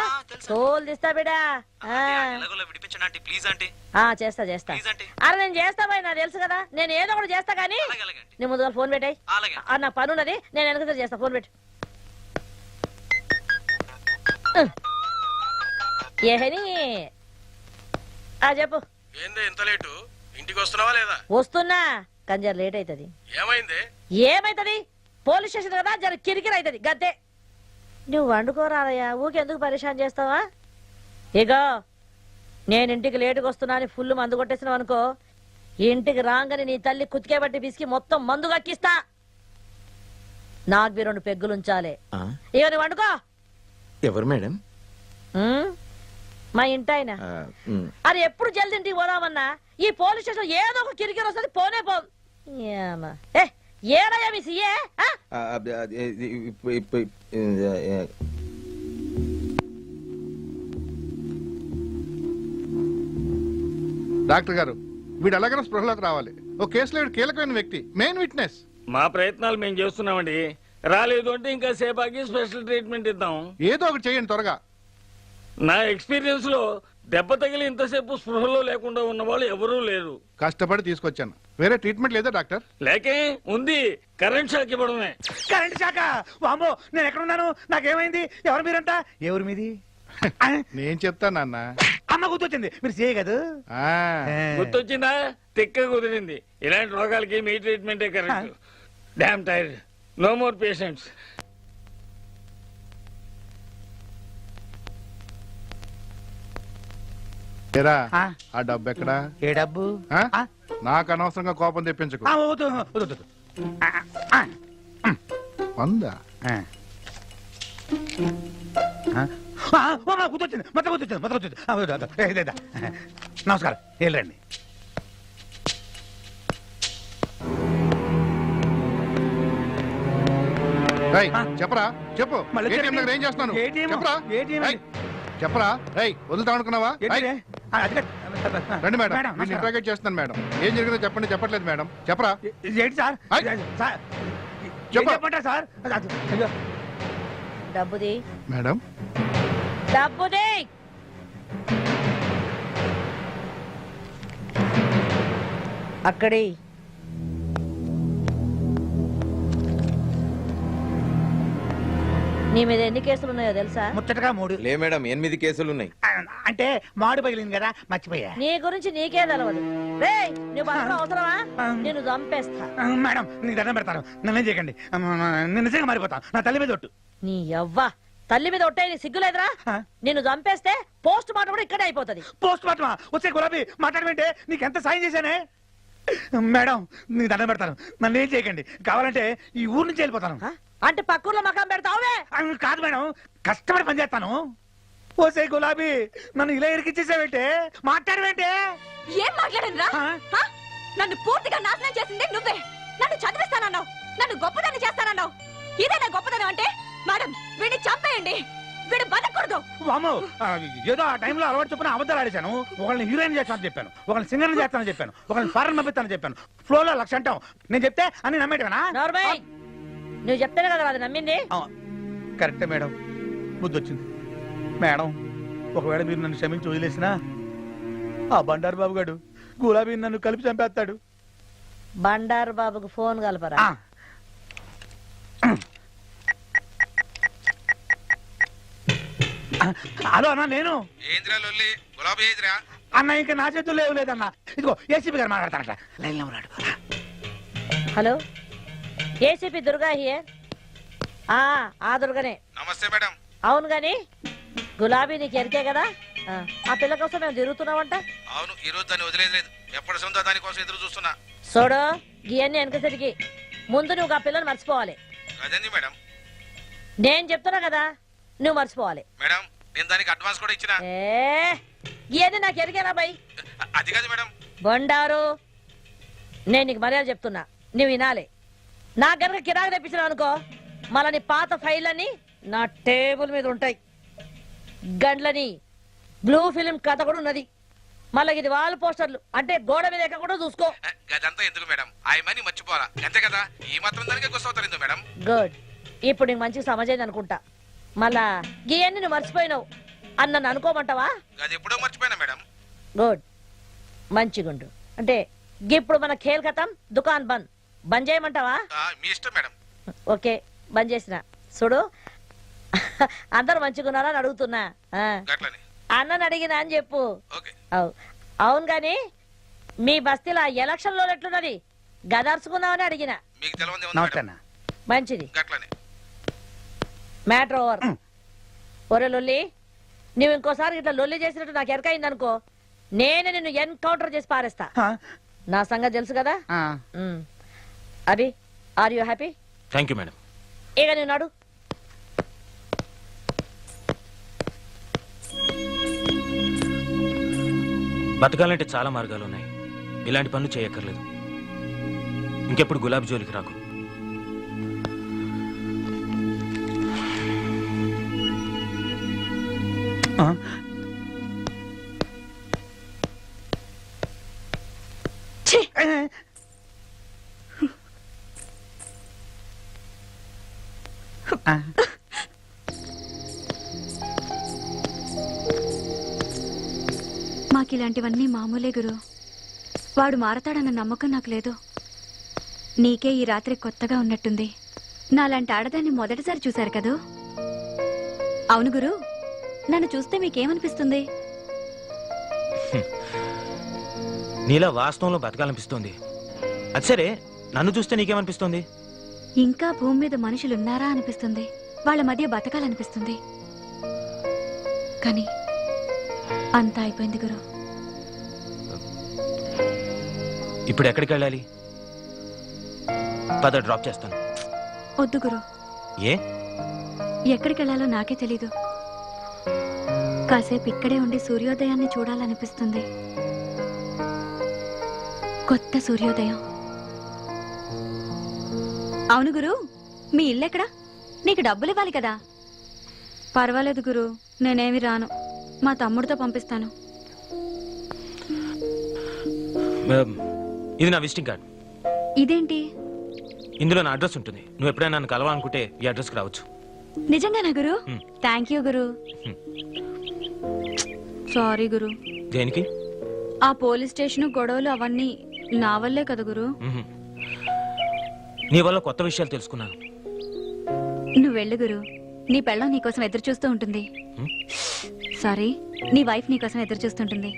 తోలు తీస్తా బిడా. చేస్తా చేస్తా. అరే నేను చేస్తా బాయ్, నాకు తెలుసు కదా. నేను ఏదో ఒకటి చేస్తా గానీ నీ ముందుగా ఫోన్ పెట్టాయి. నా పని ఉన్నది, నేను వెనక చేస్తా. ఫోన్ పెట్టు. ఏహని చెప్పు. ఎంత లేటు? ఇంటికి వస్తున్నావా లేదా? వస్తున్నా, కానీ జర లేట్ అవుతుంది. ఏమైతుంది? పోలీస్ స్టేషన్ కదా, జర కిరికిరి అవుతుంది గద్దే. నువ్వు వండుకోరాదయ్యా, ఊకెందుకు పరిశాన్ చేస్తావా? ఇగో నేను ఇంటికి లేటుగా వస్తున్నా అని ఫుల్ మందు కొట్టేసినావు అనుకో, ఇంటికి రాగానే నీ తల్లి కుతికే బట్టి పిసికి మొత్తం మందు కక్కిస్తా. నాకు 2 పెగ్గులు ఉంచాలి. ఇక నువ్వు వండుకో. ఎవరు మేడం? మా ఇంటాయన. అది ఎప్పుడు జల్ది ఇంటికి పోదామన్నా ఈ పోలీస్ స్టేషన్ ఏదో ఒక కిరికిరి వస్తుంది. పోనే పో. ఏడయ్యా మీ సీఏ? డాక్టర్ గారు వీడు ఎలాగైనా స్పృహలోకి రావాలి. ఓ కేసులో వీడు కీలకమైన వ్యక్తి, మెయిన్ విట్నెస్. మా ప్రయత్నాలు మేము చేస్తున్నామండి. రాలేదు అంటే ఇంకా సేపాకి స్పెషల్ ట్రీట్మెంట్ ఇద్దాం. ఏదో ఒకటి చేయండి త్వరగా. నా ఎక్స్పీరియన్స్ లో దెబ్బ తగిలి ఇంతసేపు స్పృహలో లేకుండా ఉన్న వాళ్ళు ఎవరూ లేరు. కష్టపడి తీసుకొచ్చాను. వేరే ట్రీట్మెంట్ లేదా డాక్టర్? లేకే ఉంది, కరెంట్ షాక్ ఇవ్వడమే. కరెంట్ శాఖ వామ్మో, నేను ఎక్కడ ఉన్నాను? నాకేమైంది? ఎవరు మీరంతా? ఎవరు మీది? నేను చెప్తాను నాన్న. అమ్మ గుర్తొచ్చింది, మీరు చేయ కదా. గుర్తొచ్చిందా? తిక్క కుదిరింది. ఇలాంటి రోగాలకి మీ ట్రీట్మెంటే correct. Damn tired, no more patients. ఏరా, ఆ డబ్బు ఎక్కడా? ఏ డబ్బు? నాకు అనవసరంగా కోపం తెప్పించకు. వందా? గుర్తొచ్చింది, మొత్తం గుర్తొచ్చింది. నమస్కారం, వెళ్ళండి. చెప్పరా, చెప్పు. ATM దగ్గర ఏం చేస్తున్నాను? చెప్పరా, చెప్పరా. వదులుతా అనుకున్నావా? రండి మేడం, నేను ఇంట్రాగేట్ చేస్తున్నాను మేడం. ఏం జరిగిందో చెప్పండి. చెప్పట్లేదు మేడం, చెప్పరా. ఏంటి సార్? చెప్పండి సార్. డబ్బుది మేడం, డబ్బుది. అక్కడి నీ మీద ఎన్ని కేసులు ఉన్నాయో తెలుసా? ముచ్చటగా 3. లే మేడం, 8 కేసులున్నాయి. అంటే మాడు పగిలింది కదా, మర్చిపోయా. నీ గురించి నీకే తెలవదు. రేయ్, నువ్వు బతకడం అవసరమా? నేను చంపేస్తా. మేడం, నీకు దండం పెడతాను, నన్నేం చేయకండి. నేను నిజంగా మారిపోతాను. నా తల్లి మీద ఒట్టు. నీ యవ్వ తల్లి మీద ఒట్టే నీ సిగ్గులేదురా? నిన్ను చంపేస్తే పోస్ట్ మార్టం కూడా ఇక్కడే అయిపోతుంది. పోస్ట్ మార్టమా? వచ్చే గులాబీ మాట్లాడమంటే నీకెంత సాయం చేశానే. మేడం, నీకు దండం పెడతాను, నన్ను ఏం చేయకండి. కావాలంటే ఈ ఊరు నుంచి వెళ్ళిపోతాను. అంటే పక్కూర్లో మకాం పెడతావే? కాదు మేడం, కష్టపడి పనిచేస్తాను. ఓసే గులాబీ, నన్ను ఇలా ఇరికిచ్చేసావేంటే? మాట్లాడవేంటే? ఏం మాట్లాడనురా? నన్ను పూర్తిగా నాశనం చేసింది నువ్వే. నన్ను చదివిస్తానన్నావు, నన్ను గొప్పదాన్ని చేస్తానన్నావు. ఇదే నా గొప్పదనం అంటే? మేడం, వీడిని చంపేయండి, వీడు బతకూడదు. వామ్మో, ఏదో ఆ టైంలో అలవాటు చొప్పున అబద్ధాలు ఆడేశాను. ఒకళ్ళని హీరోయిన్ చేస్తానని చెప్పాను, ఒకళ్ళని సింగర్ చేస్తానని చెప్పాను, ఒకళ్ళని ఫారెన్ పంపిస్తానని చెప్పాను. ఫ్లోలో 1,00,000 అంటాం. నేను చెప్తే అన్ని నమ్మేటవేనా? నువ్వు చెప్తేనే కదా అది నమ్మింది. కరెక్టే మేడం, బుద్ధి వచ్చింది. మేడం, ఒకవేళ మీరు నన్ను క్షమించి వదిలేసినా ఆ బండారు బాబు గారు గులాబీ నన్ను కలిపి చంపేస్తాడు. బండారు బాబుకు ఫోన్ కలపరా. హలో అన్నా, నేను అన్న ఇంకా నా చేతుల్లో ఏం లేదన్నా. ఇదిగో ఏసీపీ గారు మాట్లాడతానట, లైన్లో ఉన్నాడు. Hello, ACP Durga here. ఆ దుర్గనే. నమస్తే మేడం. అవును గాని గులాబీ నీకు ఎరికే కదా, ఆ పిల్ల కోసం మేము తిరుగుతున్నావంట. అవును, ఈ రోజు దాన్ని వదిలేదు. ఎప్పటి సొంత దానికోసం ఎదురు చూస్తున్నా. చూడు, ఇవన్నీ వెనకసరికి ముందు నువ్వు ఆ పిల్లని మర్చిపోవాలి. అదేంది మేడం? నేను చెప్తున్నా కదా, నువ్వు మర్చిపోవాలి. మేడం, నేను దానికి అడ్వాన్స్ కూడా ఇచ్చిన. ఇవన్నీ నాకు ఎరికేనా బై? అది కాదు మేడం. బండారు, నేను నీకు మర్యాద చెప్తున్నా, నువ్వు వినాలి. నాకు గనక కిరాకు తెప్పించినావు అనుకో, మళ్ళీ నీ పాత ఫైళ్ళని నా టేబుల్ మీద ఉంటాయి. గండ్లని బ్లూ ఫిలిం కథ కూడా ఉన్నది. మళ్ళీ ఇది వాల్ పోస్టర్లు అంటే గోడ మీద ఎక్క కూడా చూసుకో. అదంతా ఎందుకు మేడం? ఆ మనీ మర్చిపోరా, అంతే కదా. ఈ మాత్రం దానికే గుర్తవుతారు ఎందుకు మేడం? గుడ్, ఇప్పుడు నీకు మంచి సమజైంది అనుకుంటా. మళ్ళా గీయన్ని నువ్వు మర్చిపోయినావు అని నన్ను అనుకోమంటావా? అది ఎప్పుడో మర్చిపోయినా మేడం. గుడ్, మంచిగుండు. అంటే ఇప్పుడు మన ఖేల్ ఖతం, దుకాన్ బంద్. బంద్ చేయమంటావా? మీ ఇష్టం మేడం. ఓకే, బంద్ చేసిన. చూడు, అందరు మంచిగున్నారా అని అడుగుతున్నా. అన్నని అడిగినా అని చెప్పు. అవును గాని మీ బస్తీలో ఎలక్షన్ లో ఎట్లున్నది? గదర్చుకుందామని అడిగిన. మంచిది, మ్యాటర్ ఓవర్. ఒరే లొల్లి, నువ్వు ఇంకోసారి ఇట్లా లొల్లి చేసినట్టు నాకు ఎరకైంది అనుకో, నేనే నిన్ను ఎన్కౌంటర్ చేసి పారేస్తా. నా సంగతి తెలుసు కదా. Abhi, are you happy? Thank you madam. ఇక నువ్వు నాడు. బతకాలంటే చాలా మార్గాలు ఉన్నాయి. ఇలాంటి పనులు చేయక్కర్లేదు. ఇంకెప్పుడు గులాబీ జోలికి రాకు. మాకిలాంటివన్నీ మామూలే గురు. వాడు మారతాడన్న నమ్మకం నాకు లేదు. నీకే ఈ రాత్రి కొత్తగా ఉన్నట్టుంది. నాలాంటి ఆడదాన్ని మొదటిసారి చూశారు కదూ? అవును గురు, నన్ను చూస్తే మీకేమనిపిస్తుంది? నీలా వాస్తవంలో బతకాలనిపిస్తుంది. అది సరే, నన్ను చూస్తే నీకేమనిపిస్తుంది? ఇంకా భూమి మీద మనుషులున్నారా అనిపిస్తుంది. వాళ్ళ మధ్య బతకాలనిపిస్తుంది. కానీ అంతా అయిపోయింది గురు. ఇప్పుడు ఎక్కడికి వెళ్ళాలి? పద, డ్రాప్ చేస్తాను. వద్దు గురు. ఏ? ఎక్కడికి వెళ్ళాలో నాకే తెలీదు. కాసేపు ఇక్కడే ఉండి సూర్యోదయాన్ని చూడాలనిపిస్తుంది. కొత్త సూర్యోదయం. అవును గురు, మీ ఇల్లెక్కడా? నీకు డబ్బులు ఇవ్వాలి కదా. పర్వాలేదు గురు, నేనేమి రాను. మా తమ్ముడితో పంపిస్తాను. ఇది నా విజిటింగ్ కార్డ్. ఇదేంటి? ఇందులో నా అడ్రస్ ఉంటుంది. నువ్వు ఎప్పుడైనా నన్ను కలవాలనుకుంటే ఈ అడ్రస్కి రావచ్చు. నిజంగానా guru? Thank you guru. Sorry guru. దేనికి? ఆ పోలీస్ స్టేషన్ గొడవలు అవన్నీ నా వల్లే కదా గురు. నీ వల్ల కొత్త విషయాలు తెలుసుకున్నాను. నువ్వు వెళ్ళు గురు. నీ పెళ్ళం నీకోసం ఎదురు చూస్తూ ఉంటుంది. సారీ, నీ వైఫ్ నీకోసం ఎదురు చూస్తుంటుంది.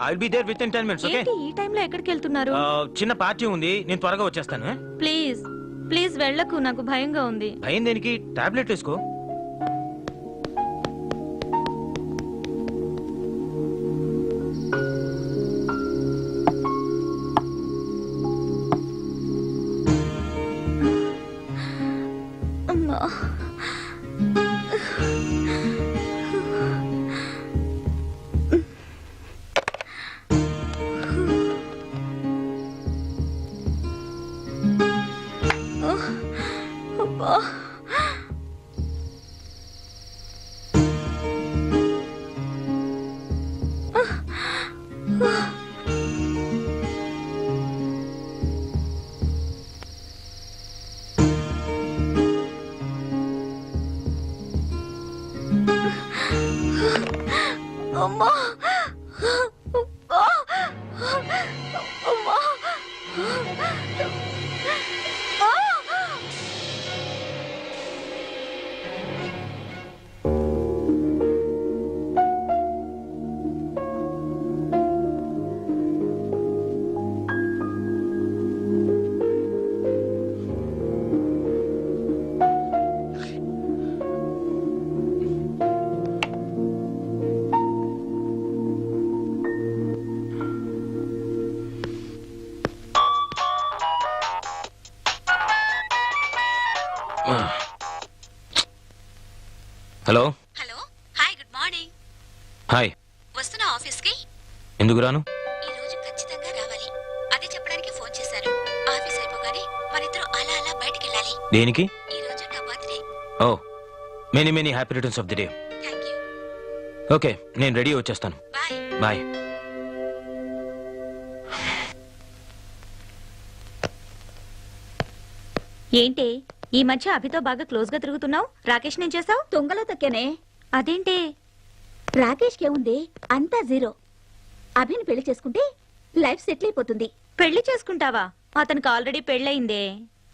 I'll be there within 10 minutes, okay? ఏంటి ఈ టైంలో ఎక్కడికి వెళ్తున్నారు? చిన్న పార్టీ ఉంది, నేను త్వరగా వచ్చేస్తాను. ప్లీజ్ ప్లీజ్ వెళ్ళకు, నాకు భయంగా ఉంది. భయం దేనికి? టాబ్లెట్ వేసుకో. అమ్మా. అమ్మా. అమ్మా. Hello. Hello. Hi, good morning. Hi. వస్తున్నా ఆఫీస్కి? ఎందుకు రాను? ఈ రోజు ఖచ్చితంగా రావాలి. అదే చెప్పడానికి ఫోన్ చేశాను. ఆఫీస్ అయిపోగానే మనిద్దరం అలా అలా బయటికి వెళ్ళాలి. దేనికి? ఈ రోజు నా birthday. Oh, many many happy returns of the day. Thank you. Okay, నేను రెడీ వచ్చేస్తాను. బాయ్. బాయ్. ఏంటి ఈ మధ్య అభితో బాగా క్లోజ్ గా తిరుగుతున్నావు? రాకేష్ నేను చేసావు? తుంగలో తొక్కేనే. అదేంటి? రాకేష్ కేముంది, అంతా జీరో. అభిని పెళ్లి చేసుకుంటే లైఫ్ సెటిల్ అయిపోతుంది. పెళ్లి చేసుకుంటావా? అతనికి ఆల్రెడీ పెళ్ళయిందే.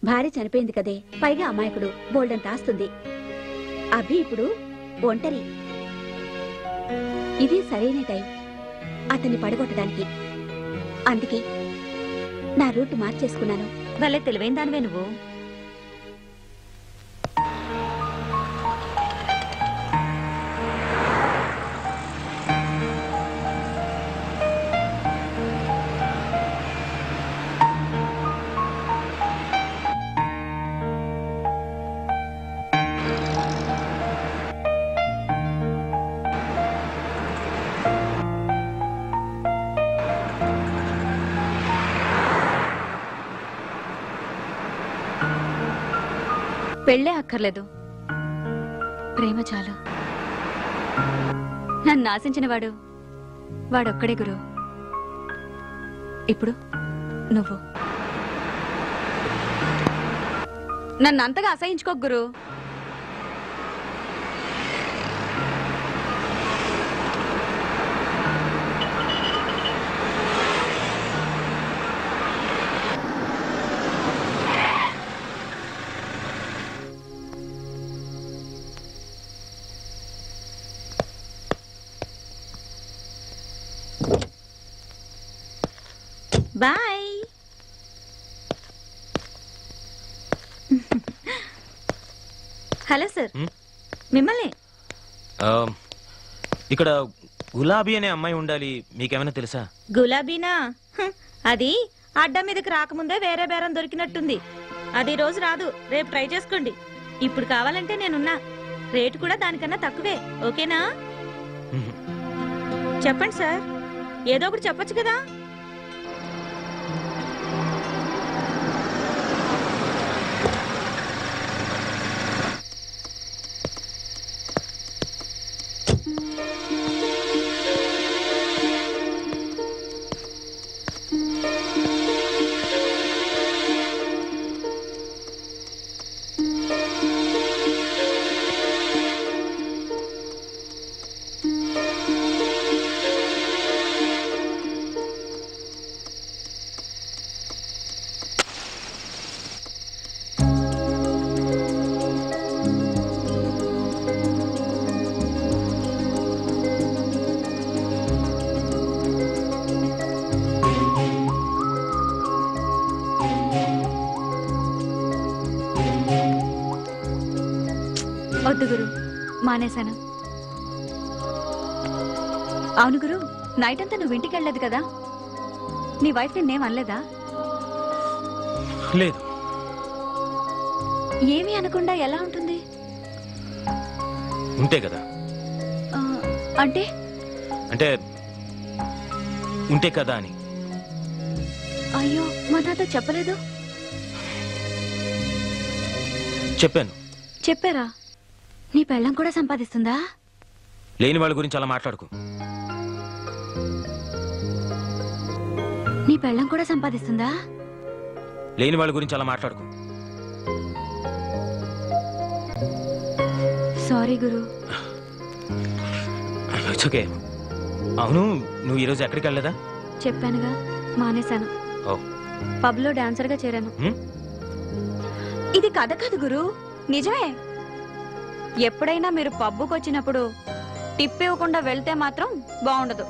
భార్య చనిపోయింది కదే, పైగా అమాయకుడు, బోల్డంత ఆస్తుంది. అభి ఇప్పుడు ఒంటరి. ఇది సరైన టైం అతన్ని పడగొట్టడానికి. అందుకే నా రూట్ మార్చేసుకున్నాను. భలే తెలివైన దానివే నువ్వు. పెళ్ళే అక్కర్లేదు, ప్రేమ చాలు. నన్ను ఆశించినవాడు వాడొక్కడే గురు. ఇప్పుడు నువ్వు నన్ను అంతగా అసహించుకో గురు. బాయ్. హలో సార్, మిమ్మల్ని. ఇక్కడ గులాబీ అనే అమ్మాయి ఉండాలి, మీకేమైనా తెలుసా? గులాబీనా? అది అడ్డం మీదకి రాకముందే వేరే బేరం దొరికినట్టుంది. అది రోజు రాదు, రేపు ట్రై చేసుకోండి. ఇప్పుడు కావాలంటే నేనున్నా. రేటు కూడా దానికన్నా తక్కువే, ఓకేనా? చెప్పండి సార్, ఏదో ఒకటి చెప్పొచ్చు కదా. వద్దు గురు, మానేశాను. అవును గురు, నైట్ అంతా నువ్వు ఇంటికి వెళ్ళలేదు కదా? నీ వైఫ్ నిన్నేం అనలేదా? లేదు. ఏమీ అనకుండా ఎలా ఉంటుంది? ఉంటే కదా. అంటే అంటే ఉంటే కదా అని. అయ్యో, మా నాతో చెప్పలేదు. చెప్పాను. చెప్పారా? నీ పెళ్ళం కూడా సంపాదిస్తుందా? లేని వాళ్ళ గురించి అలా మాట్లాడుకో. నీ పెళ్ళం కూడా సంపాదిస్తుందా? లేని వాళ్ళ గురించి అలా మాట్లాడుకో. Sorry Guru. It's okay. అవును, నువ్వు ఈరోజు ఎక్కడికి వెళ్ళలేదా? చెప్పానుగా, మానేశాను. పబ్లో డాన్సర్ గా చేరాను. ఇది కథ కాదు గురు, నిజమే. ఎప్పుడైనా మీరు పబ్బుకి వచ్చినప్పుడు టిప్ ఇవ్వకుండా వెళ్తే మాత్రం బాగుండదు.